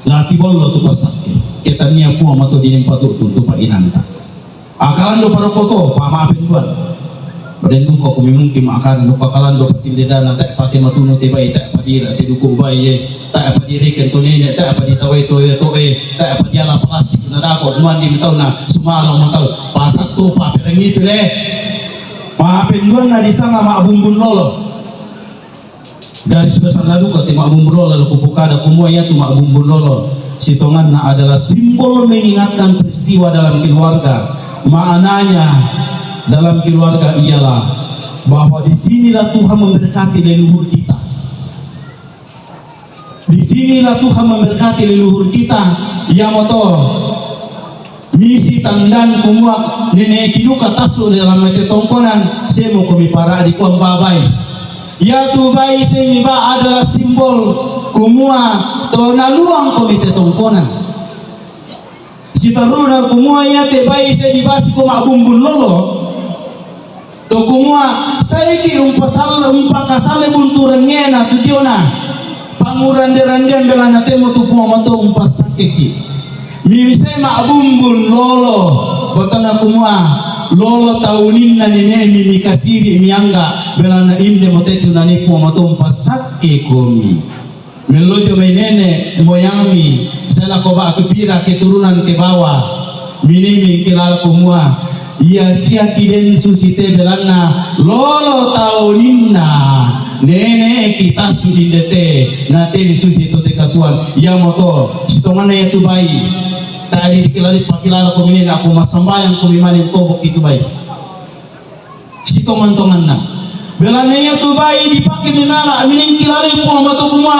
lati bollo tu pasakti kita nia puang mato dimpatutun tu painanta akalan do parokoto pamaapin duan baden duko kumi mungkin akalan do akalan do patindedana tak pati matunu te bai tak padira te duko bai tak apa dirikan tu nenek tak apa ditawai tu tak apa diala plastik na dako mandi mitau na sumalong matau pasak tu pa perengi tu le maapin duan na disanga maabumbun lolo dari sebesar ladu ka ti maabumbun lolo kupukada kumua tu maabumbun lolo sitongan na adalah simbol mengingatkan peristiwa dalam keluarga maknanya dalam keluarga ialah bahwa di sinilah Tuhan memberkati leluhur kita. Di sinilah Tuhan memberkati leluhur kita. Ya moto misi tandan kumua nenek kiduka tasu dalam mete tongkonan semo kami para di kuam babai. Ya tu bai semi ba adalah simbol kumua to naluang komite tongkonan. Si taruna kumua ya te bai se di basi ko mabumbun lolo. To kumua saiki umpakasale bunturengena tujiona. Panguranderandian belana temo tu puang mato umpas sakeki mimisema abumbun lolo botana kumua lolo taunin na nene mimi kasiri mianga belana inde motetu na ni puang mato umpas sakke komi melojo menene moyami sela ko ba kepira keturunan ke bawah minimi kelal kumua ia sia kiden susite belana lolo tauninna nene kita sudi dete nate di susi to te katuan ya moto sitongan ya tu bayi tadi dikilali pakilala ko minin aku masambayang ko mimani tobok itu bayi sitongan tongan na belane ya tu bayi dipakai minala minin kilali po mato kumwa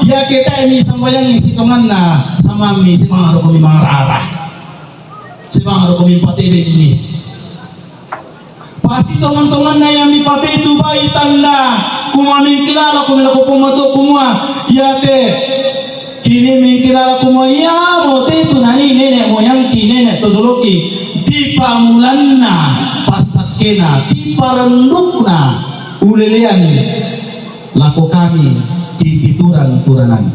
ya kita ini sambayang sitongan na sama mi semang ko mimarara semang ko mimpatebe ini pasti tongan-tongan na yang mipate itu bayi tanda kumamin kilala kumila ko pumato kumwa ya te kini min kilala kumwa ya mo te itu nani nenek moyang ki nenek todoloki di pamulanna pasakena di parendukna ulelean lako kami di situran turanan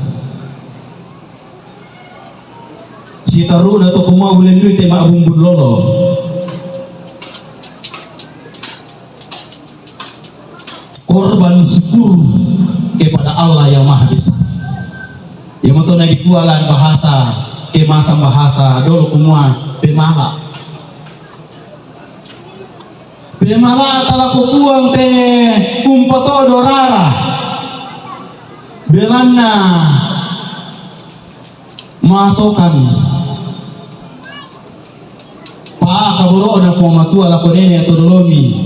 si taruna to kumwa ulendu te maabumbun lolo korban syukur kepada Allah yang Maha Besar. Yang moto na dikualan bahasa kemasang bahasa dulu kumua pemala. Pemala tala ko puang te umpato dorara. Belana masukkan Da kaburo na po matua lako nene todolomi.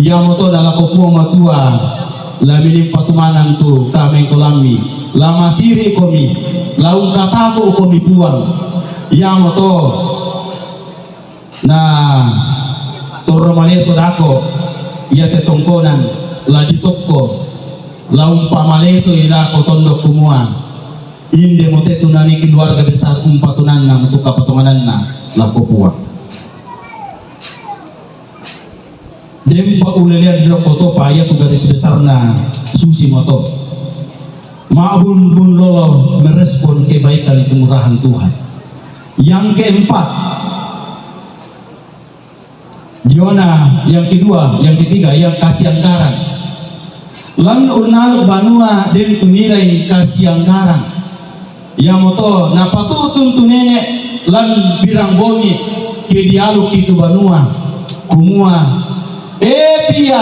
Ia moto na lako po matua. Laminim patumanan tu kami kolami. Lama siri komi. Laung kataku komi puang. Ia moto na toromane sodako. Ia tetongkonan la ditokko. Laung pamaleso ila ko tondok kumua. Inde mote tunani keluarga besar umpatunan na untuk kapatunganan na lako puang. Dempa ulelian koto paya tu garis besar na susi moto. Maabun bun lolo merespon kebaikan kemurahan Tuhan. Yang keempat, Yona. Yang kedua, yang ketiga, yang kasih anggaran. Lan urnaluk banua den tunilai kasih anggaran. Yang moto napatutun tunene lan birang bongi ke dialog itu banua kumua. Pia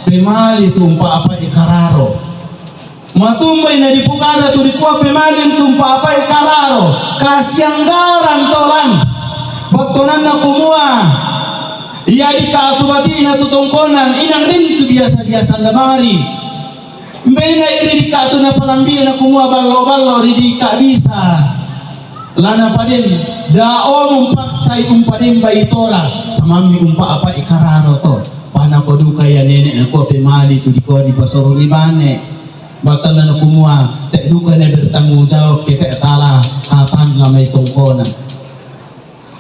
pemali tumpa apa ikararo matumbai na dipukada tu dikuwa pemali tumpa apa ikararo kasianggaran tolan baktonan na kumua iya di kaatubati na tutongkonan inang rin itu biasa-biasa damari mbena iri di kaatu na palambi na kumua ballo-ballo di ka bisa lana padin dao mumpak say umpadin baitora samami umpa apa ikararo to pana ko duka ya nenek ko pemali tu di ko di pasoro ibane batan na kumua te duka na bertanggung jawab kita tala kapan lamay tongkonan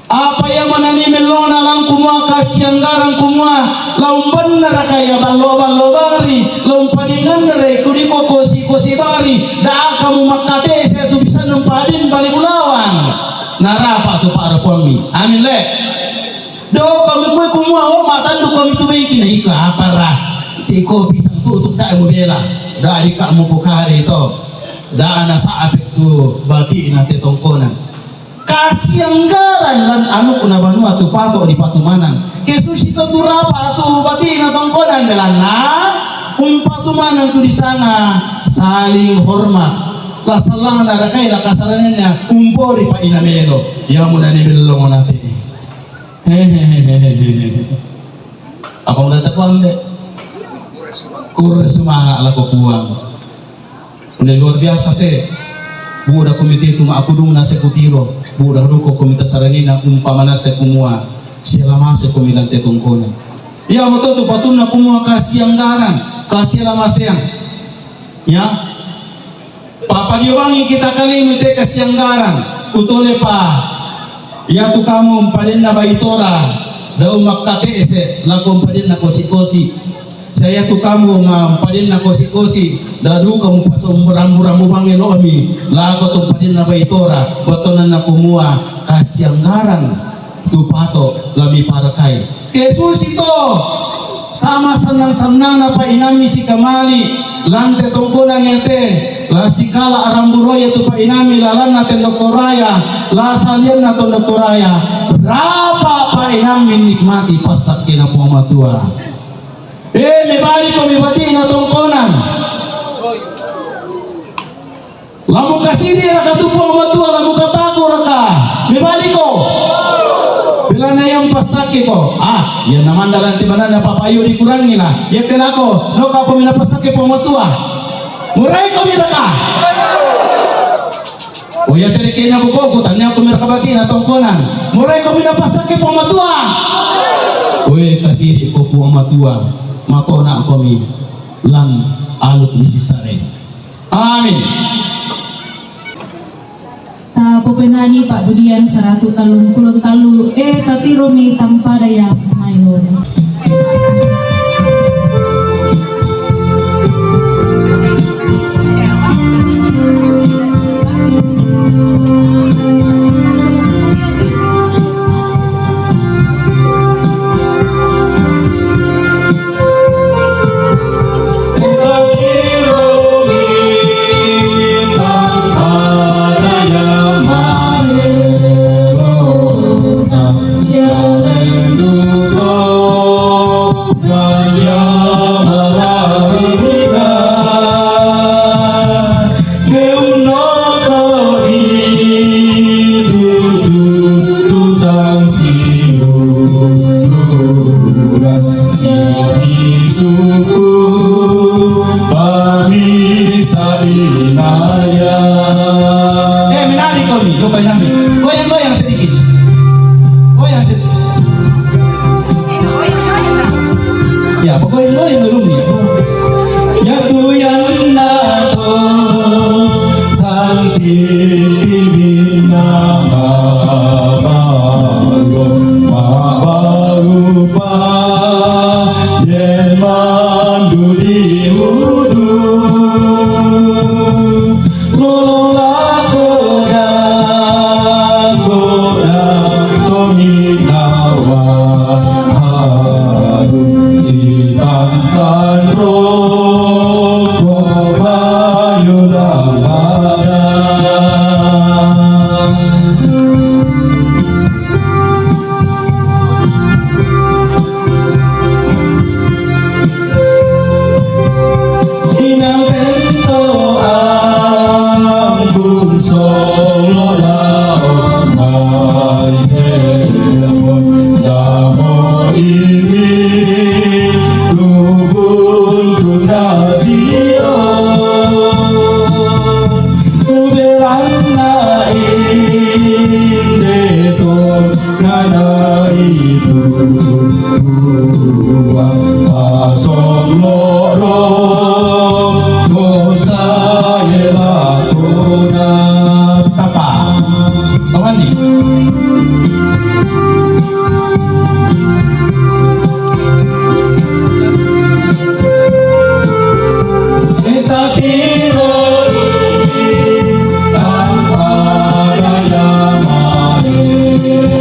apa yang manani melona lang kumua kasianggaran kumua laum bener kaya ballo bari laum padingan nere kudi ko kosi bari da kamu makate saya tu bisa numpadin bali bulawan narapa tu para pomi amin le do kami kue kumua o matan do kami tu baik na ika apara ti ko bisa tu untuk tak mo bela da di kamu pokare to da ana sa apek tu bati na te tongkonan kasianggaran lan anu kuna banua tu pato di patumanan kesusi tu rapa tu bati na tongkonan belana patumanan tu di sana saling hormat la salang na rakay la kasarannya umpori pa inamelo ya mo na ni belong natin apa mo natakwang de kurang semangat ala ko puang udah luar biasa te buda komite tu aku dong na sekutiro buda duko komite saranina umpamana sekumua selama sekumilan te tongkonan ya mo to patun na kumua kasianggaran kasih lama siang ya papa diobangi kita kali mite kasianggaran utole pa ya tu kamu paden na baitora dau makate ese la kompadin na kosi saya tu kamu paden na kosi dadu kamu pasong rambu bangi lomi la ko tu paden na baitora batonan na kumua kasianggaran tu pato lami parakai kesus itu sama senang-senang na pa inami si kamali lante tongkonan nete la sikala aramburoya tu pa inami lalan naten doktoraya la salian na to doktoraya berapa pa inami nikmati pasak kina puamatua me bali ko mi bati na tongkonan lamu kasiri raka tu puamatua lamu kataku raka me bali ko bila na yang pasake ko ya naman dalan tibanan na papayo dikurangi lah ya telako no ka ko minapasake puamatua murai ko miraka o ya terike na buko ko tanya ko mirakabati na tongkonan murai ko minapasake puamatua oy kasiri ko puamatua matona ko mi lan aluk misisare amin. Popenani Pak Budian 130 tatiromi tanpa daya mayon. sinaya. Menari kau nih, coba namin. Goyang-goyang sedikit. Goyang sedikit. Ya, pokoknya goyang dulu nih. Ya goyang na to sang pimpin nama bago mabarupa yen mandu di hudu nolong godang tominawa harum ditantan roko bayudang badan. Inang tento ambun solo daon mai hemon damo ini lubun kunasio kubelanna inde to nana itu asong loro dosa yelakuna. Sapa kawan nih. Kita kironi tanpa raya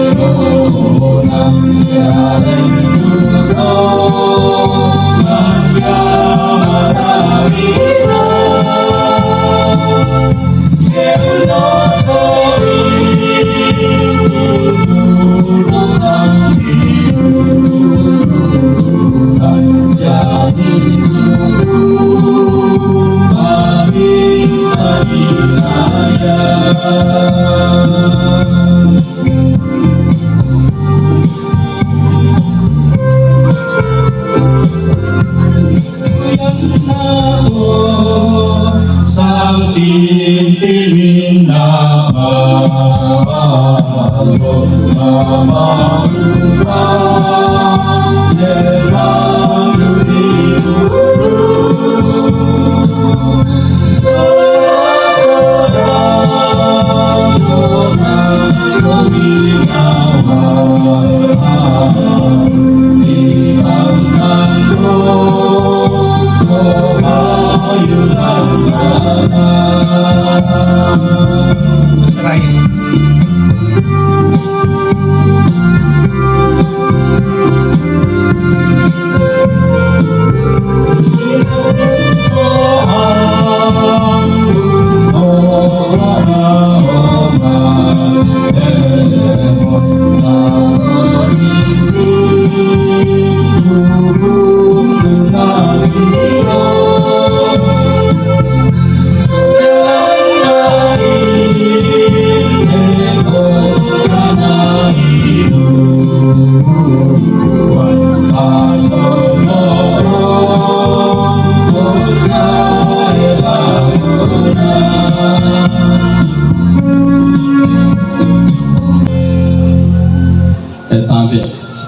marikona jaren tuto manja marawina keunokori tutu samsirunan jadi suku bisa dinaya. Yang nato sang tintimin nama mama rupa jemang duri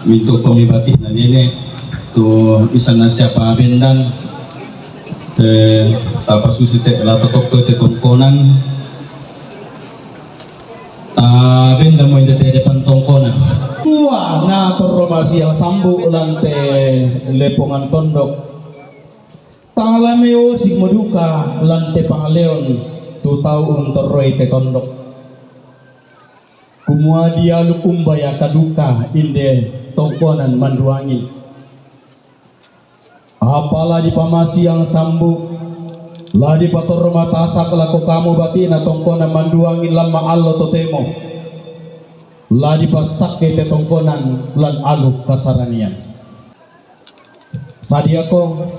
minto pemibati na nene to isa na siapa bendan tapos susite la totok te tongkonan ta benda mo inde te depan tongkonan tua na toromasi yang sambu lante lepongan tondok tangalameo sigmoduka lante pangaleon tu tau torroi te tondok kumua dia lukumbaya kaduka inde tongkonan manduangin apalah di pamasi yang sambu lah di pator rumah tasak laku kamu batina tongkonan manduangin lama allo totemo lah di pasake te tongkonan lan alu kasaranian sadiako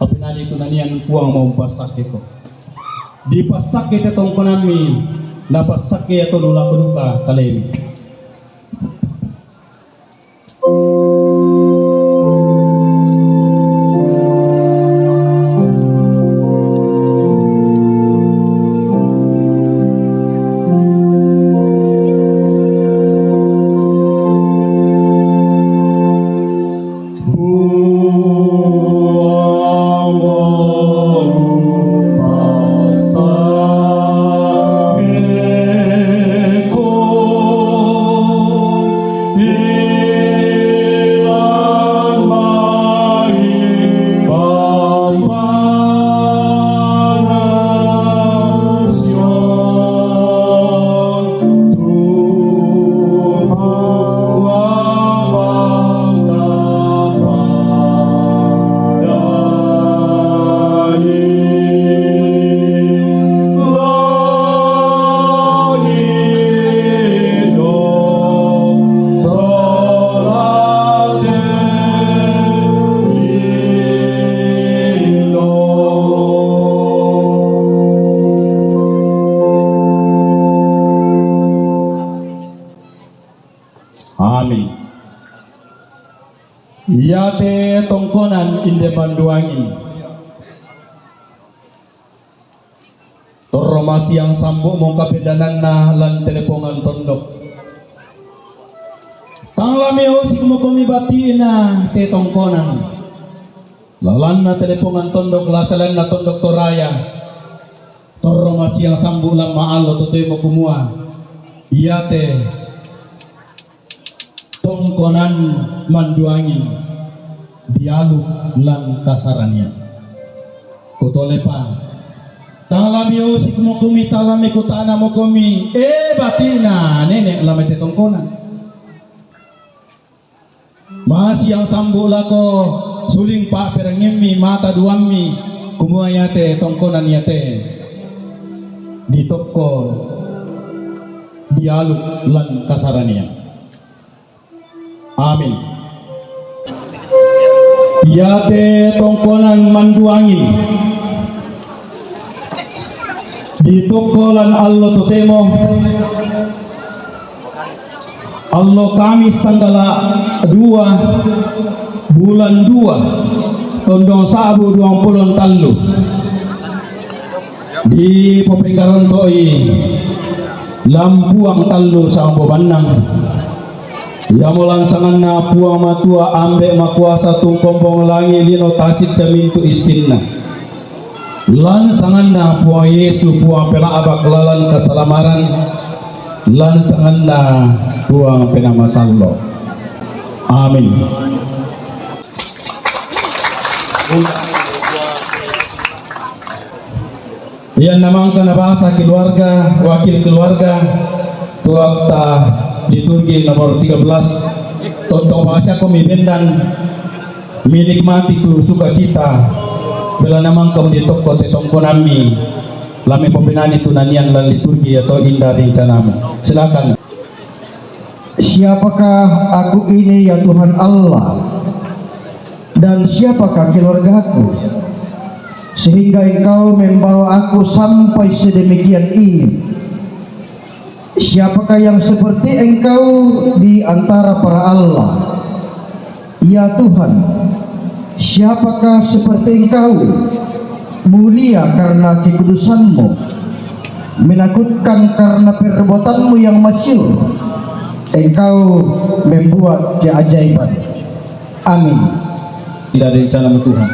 apinadi tunanian kuang mau pasake ko di pasake te tongkonan mi na pasake ato lula kuduka kalemi Yate tongkonan inde banduangin. Toromasi yang sambuk mo kapedanan na lan telepongan tondok. Tanglami usik mo kumi batiin na te tongkonan. Lalan na telepongan tondok lasalan na tondok toraya. Toromasi yang sambuk lan maalo totoy mo kumua. Iyate tongkonan manduangin. Dialog lan kasarannya. Kutole pa. Talami usik mo kumi talami kutana mo kumi batina nenek lamay tetongkonan. Masih yang sambu lako suling pa perangimi mata duami kumua yate tongkonan yate di toko dialog lan kasarannya. Amin. Yate tongkonan manduangin di tokolan allo totemo allo Kamis tanggal 2 bulan 2 tondong sabu 20 tallu di popenggaron toi lampuang tallu sa Bannang ya molansangan na puang matua ambe makuasa tungkombong langi lino tasit samintu isinna lan sanganna puang Yesu puang pela abak lalan keselamaran lan sanganna puang penama sallo. Amin. Yang namangkan bahasa keluarga wakil keluarga tuakta liturgi nomor 13 tontong bahasa kami bendan menikmati tu sukacita bila namang kamu di toko tetongkonami lami pembinaan itu nanian lan liturgi atau indah rencanamu. Silakan. Siapakah aku ini ya Tuhan Allah, dan siapakah keluargaku sehingga Engkau membawa aku sampai sedemikian ini? Siapakah yang seperti Engkau di antara para Allah? Ya Tuhan, siapakah seperti Engkau, mulia karena kekudusan-Mu, menakutkan karena perbuatan-Mu yang masyhur. Engkau membuat keajaiban. Amin. Dari rencana Tuhan.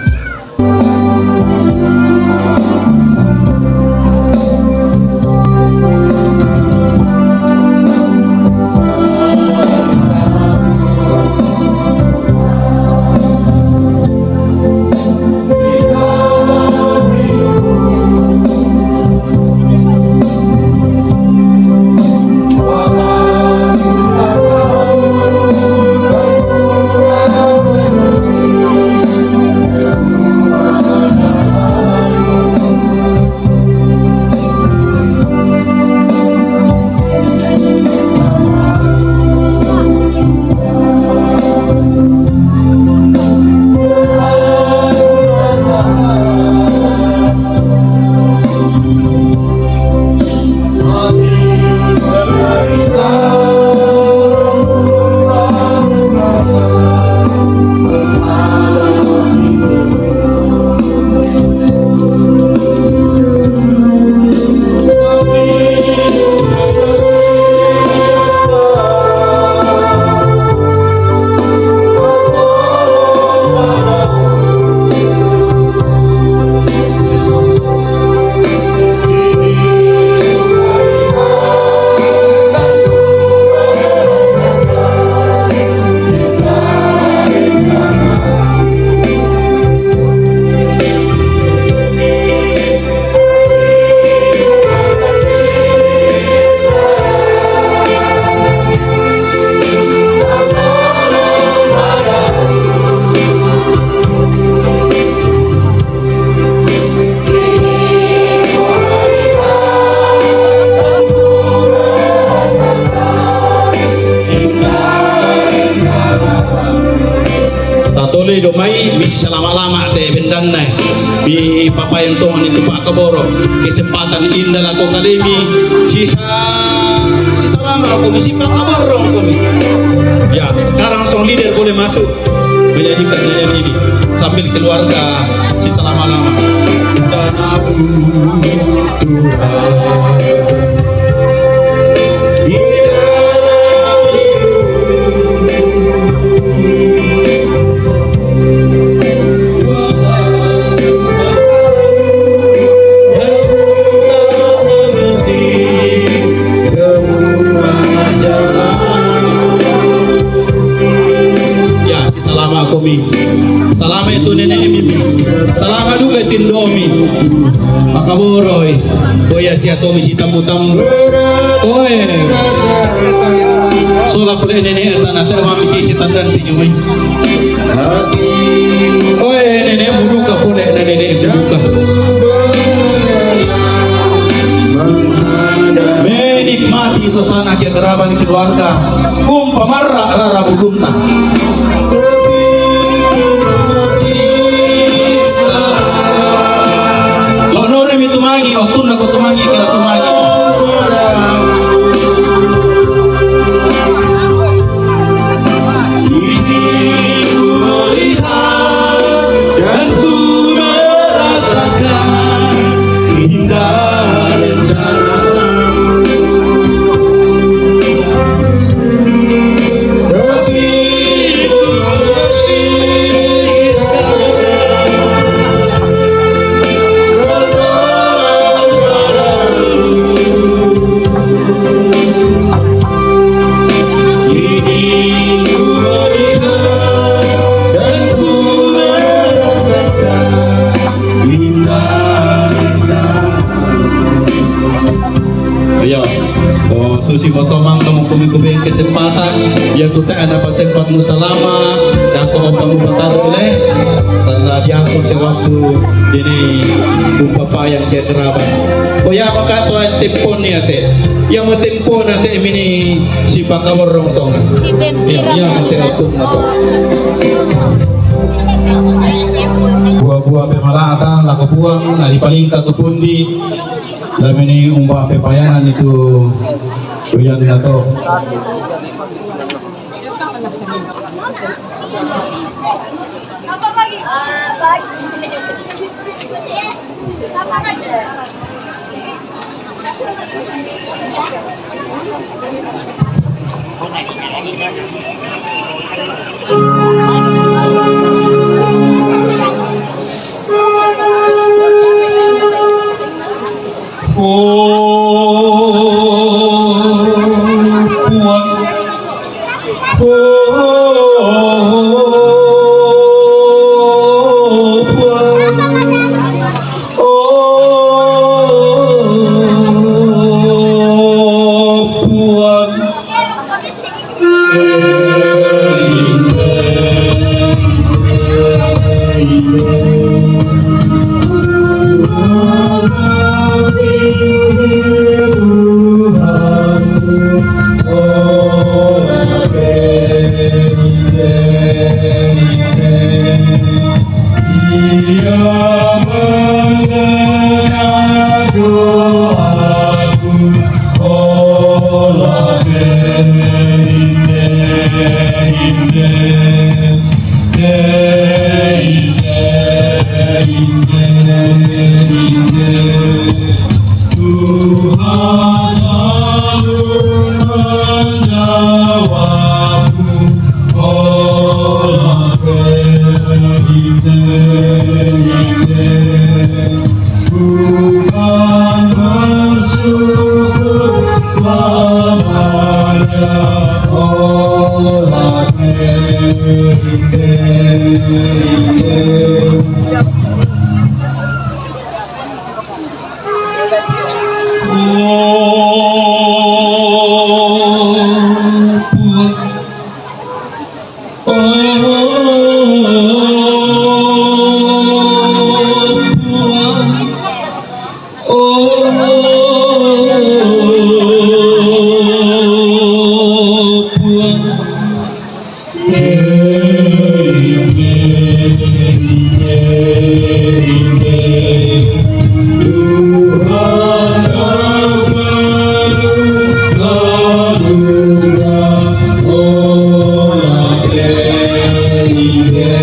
Tatoli domai misi selama-lama teh bendanai di papayan Tuhan itu Pak Kaboro kesempatan indah laku kalimi sisa lama aku misi Pak Kaboro kami ya sekarang song leader boleh masuk menyanyikan nyanyian ini sambil keluarga si selama-lama. Dan aku Salama itu nenek Mimi. Salama juga Tindomi. Makaburoy. Boya si Atomi si tamu-tamu. Oe. Sola pula nenek tanah mami si tandan tinyumai. Oe nenek buka pula nenek buka. Menikmati suasana kegeraban keluarga. Pamarra rara bugumta. Tumangi, waktu nak tumangi kira tumangi. Ini ku melihat dan ku merasakan indah rencanamu. Tapi ku Susi Botomang kamu kumikubi kesempatan yang tuta ada sempat musalama dan kau kamu bertaruh oleh karena diangkut di waktu ini umpapayan ke kerabat. Oh ya maka tuan tempon ya teh yang tempo nanti ini si pakawar rong tong. Ya nanti itu nato. Buah-buah pemalatan laku buang nari paling katu pundi. Dalam ini umpah pepayanan itu Uyan nato. Apa lagi? Apa lagi? Yeah.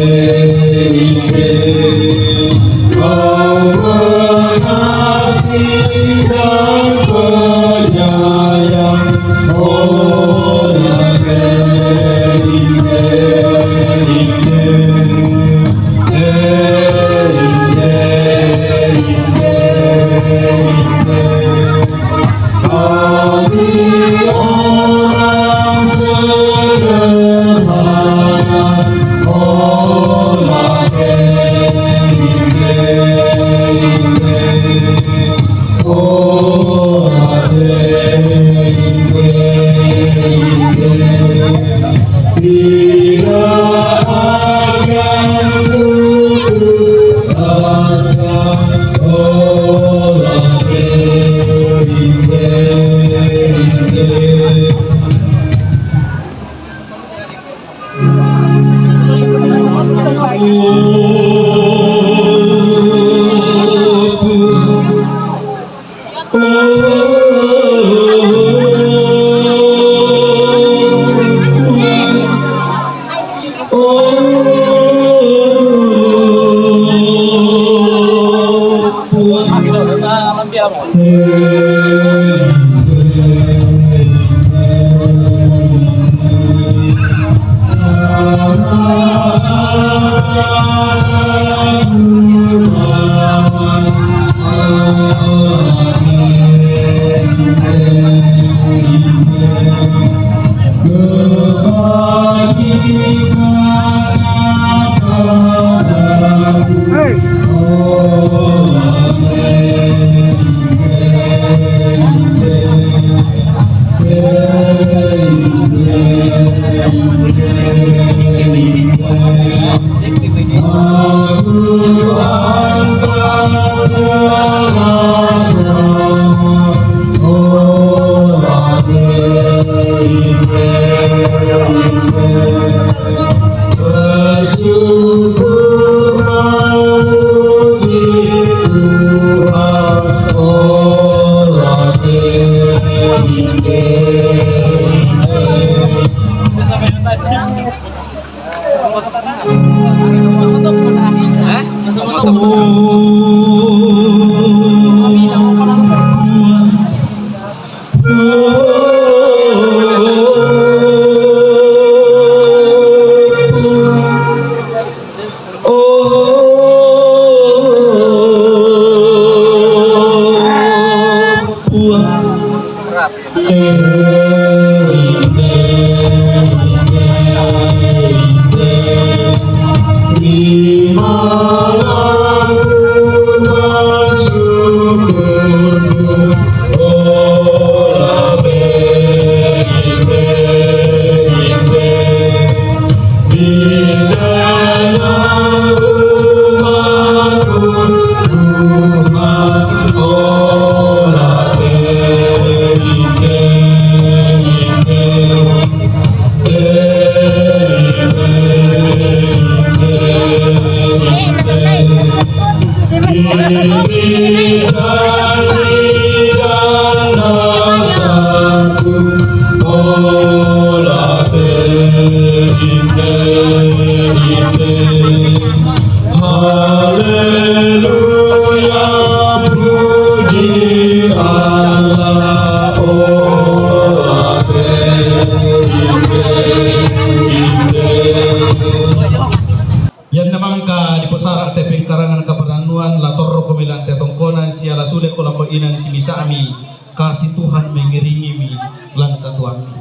Yan naman ka di pusara tepeng karangan kapananuan lator kumilan tetongkonan siala sude ko lako inan si misami kasih Tuhan mengiringi mi lan katuan mi.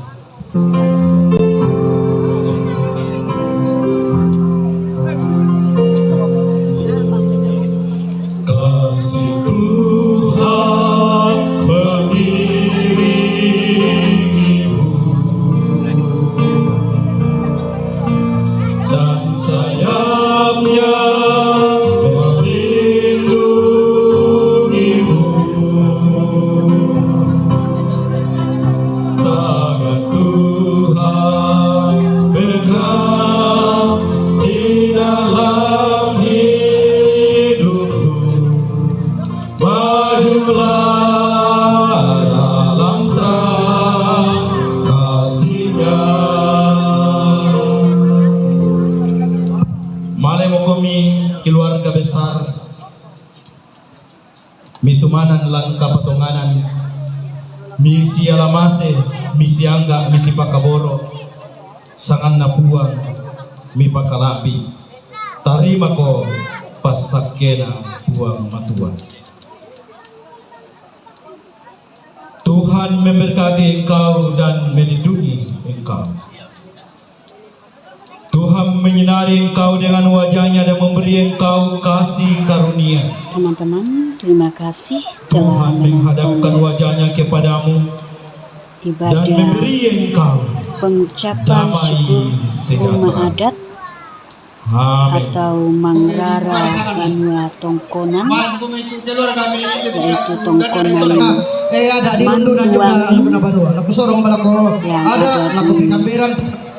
Kasih Tuhan mengiringimu dan sayapnya melindungimu. Tangan Tuhan bergerak di dalam hidupmu. Majulah dalam terang kasih-Nya. Male mo kami keluarga besar mitumanan lan kapatunganan, misi alamase, misi angga, misi pakaboro, sangan napuang, mi pakalabi, tarima ko pasakena buang matuan. Tuhan memberkati engkau dan melindungi engkau. Tuhan menyinari engkau dengan wajahnya dan memberi engkau kasih karunia. Teman-teman, terima kasih telah Tuhan menghadapkan menonton wajahnya kepadamu dan ibadah memberi engkau pengucapan damai syukur Uma sejahtera. Adat Amin. atau Mangrara Banua Tongkonan, yaitu Tongkonan ada di Lundunan Manduangin juga Banua. Laku sorong malako. yang Ada ada laku di pikamberan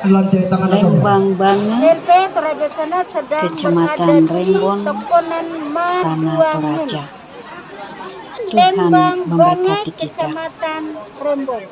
lantai tangan aku. Lembang Bange, LP tradisional sedang Kecamatan berada di Rembon, Tongkonan Tanah Manduangin. Toraja. Tuhan Lembang memberkati Bange, kita. Kecamatan Rembon.